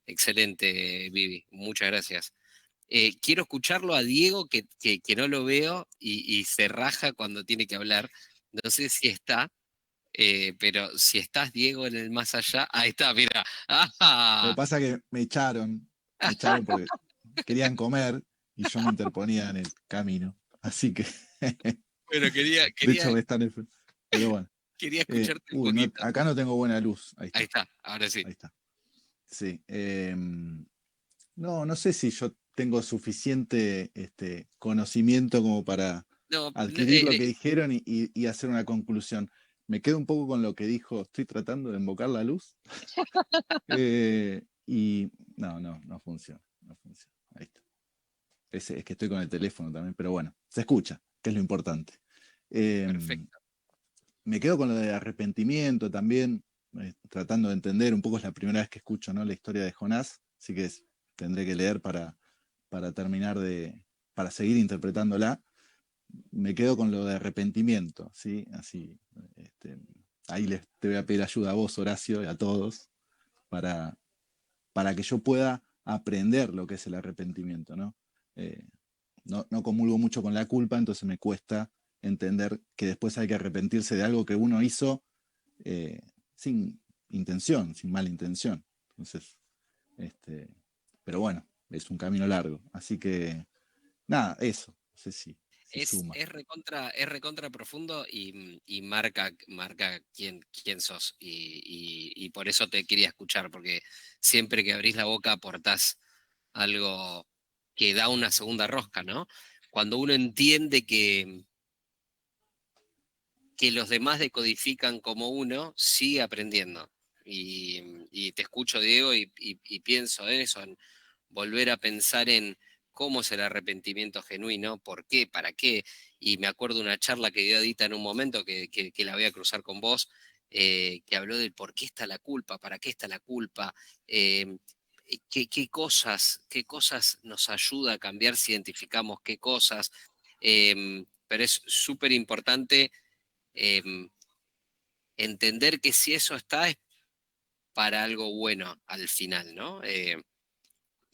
Excelente, Vivi, muchas gracias. Quiero escucharlo a Diego, que no lo veo y se raja cuando tiene que hablar. No sé si está. Pero si estás, Diego, en el más allá, ahí está, mira. Lo que pasa es que me echaron porque querían comer y yo me interponía en el camino. Así que. Pero quería de hecho, me están. Pero bueno. Quería escucharte un poquito. Acá no tengo buena luz. Ahí está, ahora sí. Ahí está. Sí. No sé si yo tengo suficiente conocimiento como para adquirir lo que dijeron y hacer una conclusión. Me quedo un poco con lo que dijo, estoy tratando de invocar la luz. Y no funciona. Ahí está. Es que estoy con el teléfono también, pero bueno, se escucha, que es lo importante. Perfecto. Me quedo con lo de arrepentimiento también, tratando de entender, un poco es la primera vez que escucho, ¿no?, la historia de Jonás, así que tendré que leer para terminar para seguir interpretándola. Me quedo con lo de arrepentimiento, ¿sí? Así, ahí te voy a pedir ayuda a vos, Horacio, y a todos, para que yo pueda aprender lo que es el arrepentimiento, ¿no? No comulgo mucho con la culpa, entonces me cuesta entender que después hay que arrepentirse de algo que uno hizo sin intención, sin mala intención. Entonces, pero bueno, es un camino largo. Así que, nada, eso. No sé si suma. Es recontra profundo y marca quién sos. Y por eso te quería escuchar, porque siempre que abrís la boca aportás algo que da una segunda rosca, ¿no? Cuando uno entiende que los demás decodifican como uno, sigue aprendiendo. Y te escucho, Diego, y pienso en eso, en volver a pensar en cómo es el arrepentimiento genuino, por qué, para qué. Y me acuerdo de una charla que dio Adita en un momento, que la voy a cruzar con vos, que habló del por qué está la culpa, para qué está la culpa, qué cosas nos ayuda a cambiar si identificamos qué cosas. Pero es súper importante entender que si eso está es para algo bueno al final, ¿no?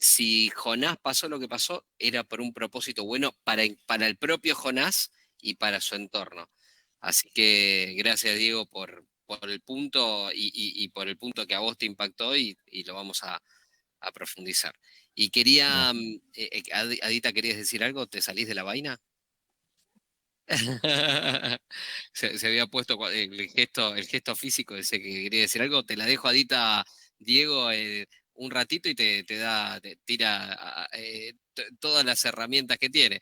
Si Jonás pasó lo que pasó, era por un propósito bueno para el propio Jonás y para su entorno. Así que gracias, Diego, por el punto y por el punto que a vos te impactó y lo vamos a profundizar. Y quería, Adita, ¿querías decir algo? ¿Te salís de la vaina? Se había puesto el gesto físico, ese que quería decir algo. Te la dejo, Adita, Diego, un ratito y te tira todas las herramientas que tiene.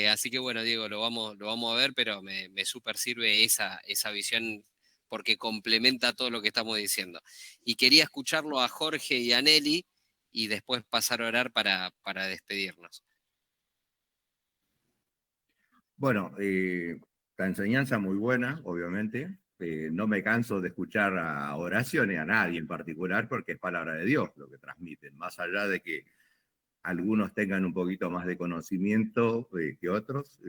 Así que bueno, Diego, lo vamos a ver, pero me súper sirve esa visión porque complementa todo lo que estamos diciendo. Y quería escucharlo a Jorge y a Nelly y después pasar a orar para despedirnos. Bueno, la enseñanza muy buena, obviamente. No me canso de escuchar a Horacio ni a nadie en particular porque es palabra de Dios lo que transmiten, más allá de que algunos tengan un poquito más de conocimiento que otros.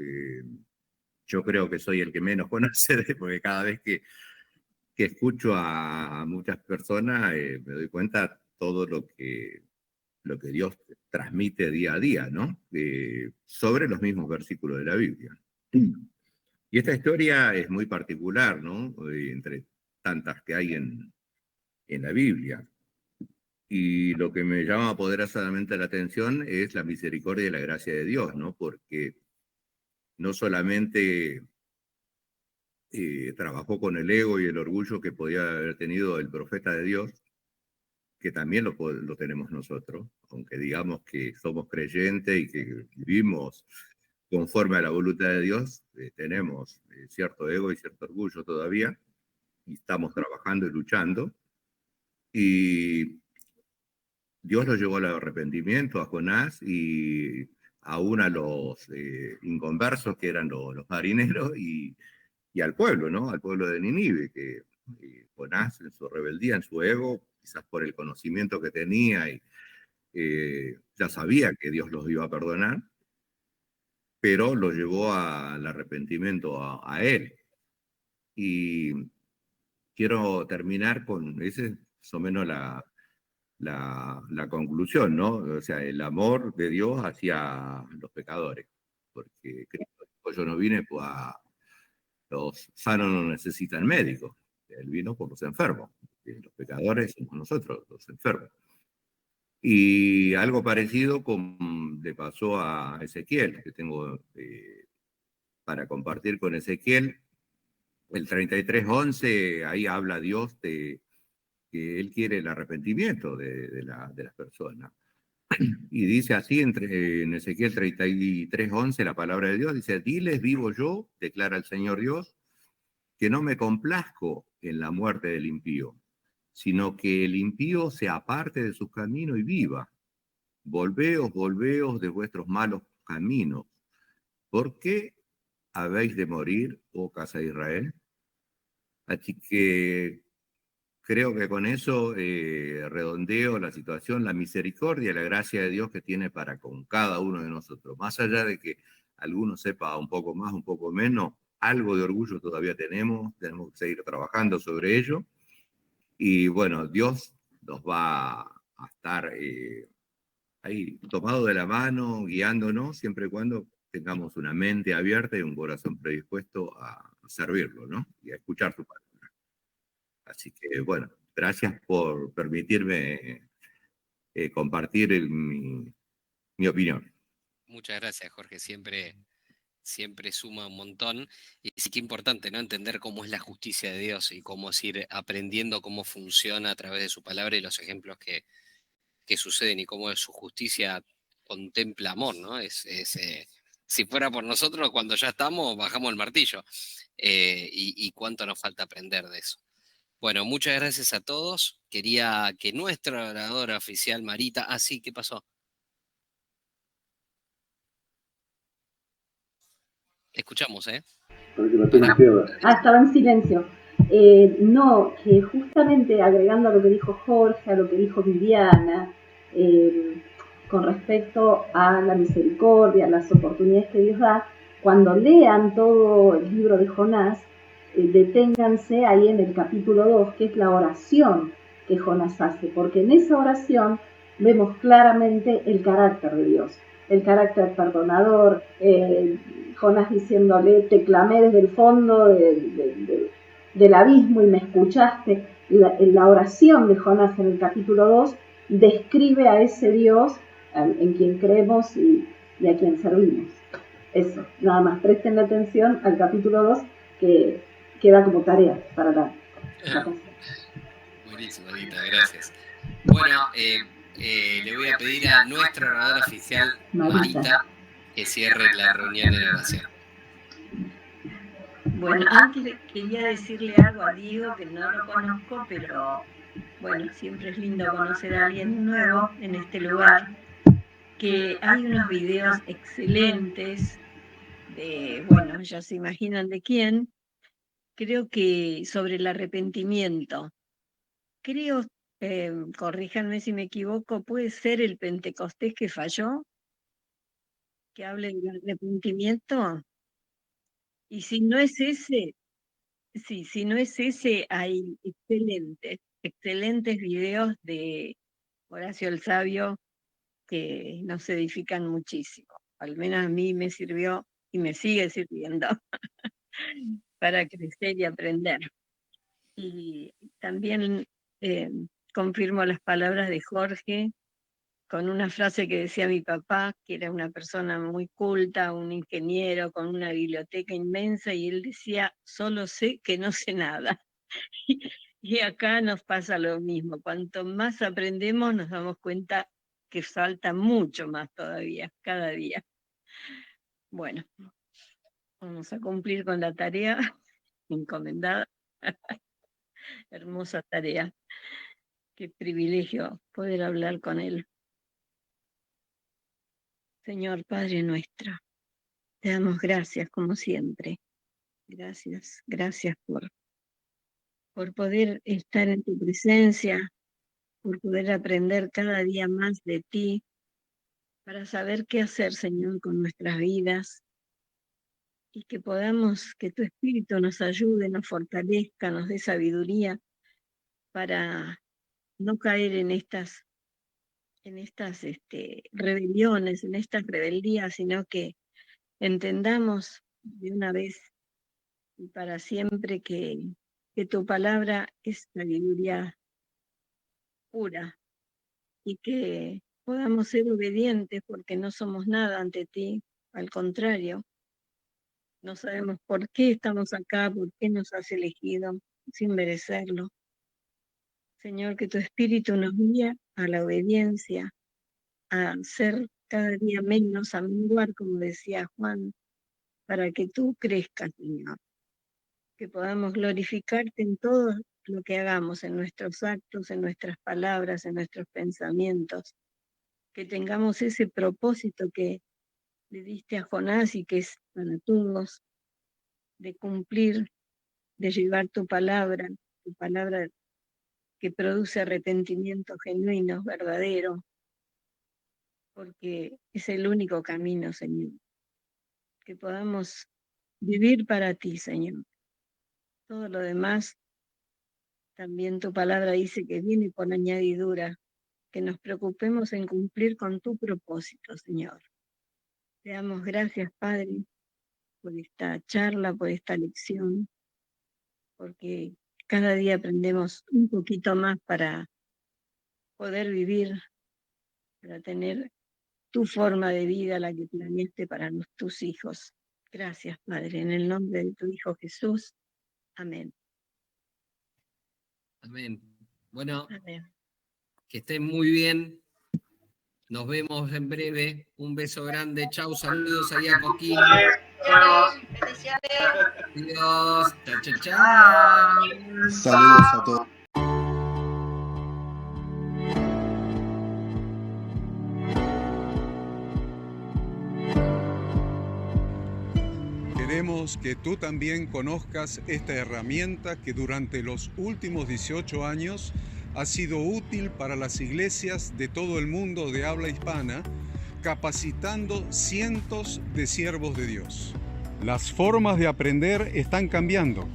Yo creo que soy el que menos conoce, porque cada vez que escucho a muchas personas me doy cuenta todo lo que Dios transmite día a día, ¿no? Sobre los mismos versículos de la Biblia. Y esta historia es muy particular, ¿no? Entre tantas que hay en la Biblia. Y lo que me llama poderosamente la atención es la misericordia y la gracia de Dios, ¿no? Porque no solamente trabajó con el ego y el orgullo que podía haber tenido el profeta de Dios, que también lo tenemos nosotros, aunque digamos que somos creyentes y que vivimos conforme a la voluntad de Dios, tenemos cierto ego y cierto orgullo todavía, y estamos trabajando y luchando. Y Dios lo llevó al arrepentimiento a Jonás y aún a los inconversos que eran los marineros y al pueblo, ¿no? Al pueblo de Nínive, que Jonás en su rebeldía, en su ego, quizás por el conocimiento que tenía, y ya sabía que Dios los iba a perdonar, pero lo llevó al arrepentimiento a él. Y quiero terminar con ese, más o menos la conclusión, ¿no? O sea, el amor de Dios hacia los pecadores, porque Cristo dijo, yo no vine los sanos no necesitan médicos, él vino por los enfermos, los pecadores somos nosotros, los enfermos. Y algo parecido le pasó a Ezequiel, que tengo para compartir con Ezequiel, el 33:11, ahí habla Dios de que Él quiere el arrepentimiento de las personas. Y dice así en Ezequiel 33:11, la palabra de Dios, dice, diles vivo yo, declara el Señor Dios, que no me complazco en la muerte del impío, sino que el impío se aparte de sus caminos y viva. Volveos de vuestros malos caminos. ¿Por qué habéis de morir, oh casa de Israel? Así que creo que con eso redondeo la situación, la misericordia y la gracia de Dios que tiene para con cada uno de nosotros. Más allá de que alguno sepa un poco más, un poco menos, algo de orgullo todavía tenemos que seguir trabajando sobre ello. Y bueno, Dios nos va a estar ahí tomado de la mano, guiándonos, siempre y cuando tengamos una mente abierta y un corazón predispuesto a servirlo, ¿no? Y a escuchar su palabra. Así que, bueno, gracias por permitirme compartir mi opinión. Muchas gracias, Jorge. Siempre suma un montón. Y sí que importante, ¿no? Entender cómo es la justicia de Dios y cómo es ir aprendiendo cómo funciona a través de su palabra y los ejemplos que suceden y cómo su justicia contempla amor, ¿no? Si fuera por nosotros, cuando ya estamos, bajamos el martillo. Y cuánto nos falta aprender de eso. Bueno, muchas gracias a todos. Quería que nuestra oradora oficial, Marita... Ah, sí, ¿qué pasó? Escuchamos, ¿eh? Estaba en silencio. No, que justamente agregando a lo que dijo Jorge, a lo que dijo Viviana, con respecto a la misericordia, a las oportunidades que Dios da, cuando lean todo el libro de Jonás, deténganse ahí en el capítulo 2, que es la oración que Jonás hace, porque en esa oración vemos claramente el carácter de Dios, el carácter perdonador, Jonás diciéndole, te clamé desde el fondo del abismo y me escuchaste. La oración de Jonás en el capítulo 2 describe a ese Dios en quien creemos y a quien servimos. Eso, nada más, presten atención al capítulo 2 que queda como tarea para la casa. Buenísimo, Adita, gracias. Bueno, le voy a pedir a nuestra oradora oficial, Marita, que cierre la reunión en oración. Bueno, antes quería decirle algo a Diego, que no lo conozco, pero bueno, siempre es lindo conocer a alguien nuevo en este lugar, que hay unos videos excelentes bueno, ya se imaginan de quién, creo que sobre el arrepentimiento. Creo, corríjanme si me equivoco, puede ser el Pentecostés que falló, que hable del arrepentimiento. Y si no es ese, sí, si no es ese, hay excelentes videos de Horacio el Sabio que nos edifican muchísimo. Al menos a mí me sirvió y me sigue sirviendo para crecer y aprender. Y también confirmo las palabras de Jorge con una frase que decía mi papá, que era una persona muy culta, un ingeniero con una biblioteca inmensa, y él decía, solo sé que no sé nada. Y acá nos pasa lo mismo, cuanto más aprendemos nos damos cuenta que falta mucho más todavía, cada día. Bueno, vamos a cumplir con la tarea encomendada. Hermosa tarea. Qué privilegio poder hablar con él. Señor Padre nuestro, te damos gracias como siempre. Gracias por poder estar en tu presencia, por poder aprender cada día más de ti, para saber qué hacer, Señor, con nuestras vidas, y que podamos, que tu Espíritu nos ayude, nos fortalezca, nos dé sabiduría para no caer en estas rebeliones, en estas rebeldías, sino que entendamos de una vez y para siempre que tu palabra es sabiduría pura, y que podamos ser obedientes porque no somos nada ante ti, al contrario, no sabemos por qué estamos acá, por qué nos has elegido sin merecerlo. Señor, que tu Espíritu nos guíe a la obediencia, a ser cada día menos, a menguar, como decía Juan, para que tú crezcas, Señor. Que podamos glorificarte en todo lo que hagamos, en nuestros actos, en nuestras palabras, en nuestros pensamientos. Que tengamos ese propósito que le diste a Jonás y que es para todos, de cumplir, de llevar tu palabra que produce arrepentimiento genuino, verdadero, porque es el único camino, Señor. Que podamos vivir para ti, Señor. Todo lo demás, también tu palabra dice que viene por añadidura, que nos preocupemos en cumplir con tu propósito, Señor. Te damos gracias, Padre, por esta charla, por esta lección, porque cada día aprendemos un poquito más para poder vivir para tener tu forma de vida, la que planeaste para tus hijos. Gracias, Padre, en el nombre de tu Hijo Jesús. Amén. Amén. Bueno, Amén. que estén muy bien. Nos vemos en breve. Un beso grande. Chau, saludos ahí a Coquín. Bendiciones. Adiós. Chao, chao, chao. Saludos a todos. Queremos que tú también conozcas esta herramienta que durante los últimos 18 años ha sido útil para las iglesias de todo el mundo de habla hispana, capacitando cientos de siervos de Dios. Las formas de aprender están cambiando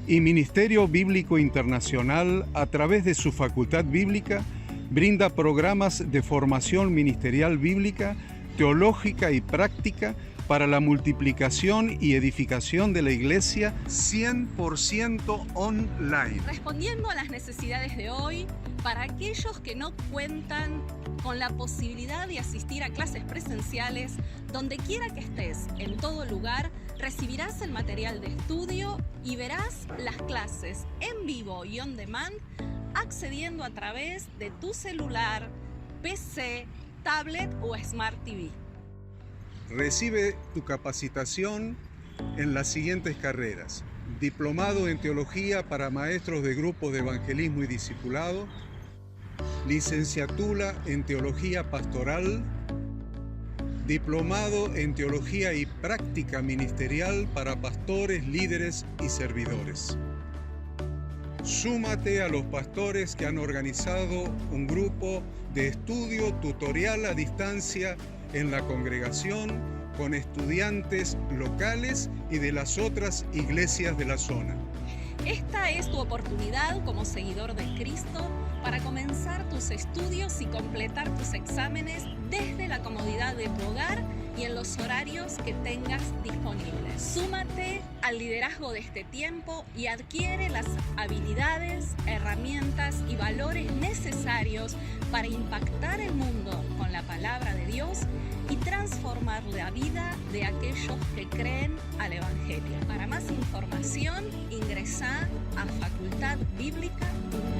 y Ministerio Bíblico Internacional, a través de su facultad bíblica, brinda programas de formación ministerial bíblica, teológica y práctica para la multiplicación y edificación de la iglesia 100% online. Respondiendo a las necesidades de hoy, para aquellos que no cuentan con la posibilidad de asistir a clases presenciales, donde quiera que estés, en todo lugar, recibirás el material de estudio y verás las clases en vivo y on demand, accediendo a través de tu celular, PC, tablet o Smart TV. Recibe tu capacitación en las siguientes carreras: diplomado en teología para maestros de grupos de evangelismo y discipulado, licenciatura en teología pastoral, diplomado en teología y práctica ministerial para pastores, líderes y servidores. Súmate a los pastores que han organizado un grupo de estudio tutorial a distancia en la congregación con estudiantes locales y de las otras iglesias de la zona. Esta es tu oportunidad como seguidor de Cristo para comenzar tus estudios y completar tus exámenes desde la comodidad de tu hogar y en los horarios que tengas disponibles. Súmate al liderazgo de este tiempo y adquiere las habilidades, herramientas y valores necesarios para impactar el mundo con la palabra de Dios y transformar la vida de aquellos que creen al Evangelio. Para más información, ingresá a facultadbiblica.com.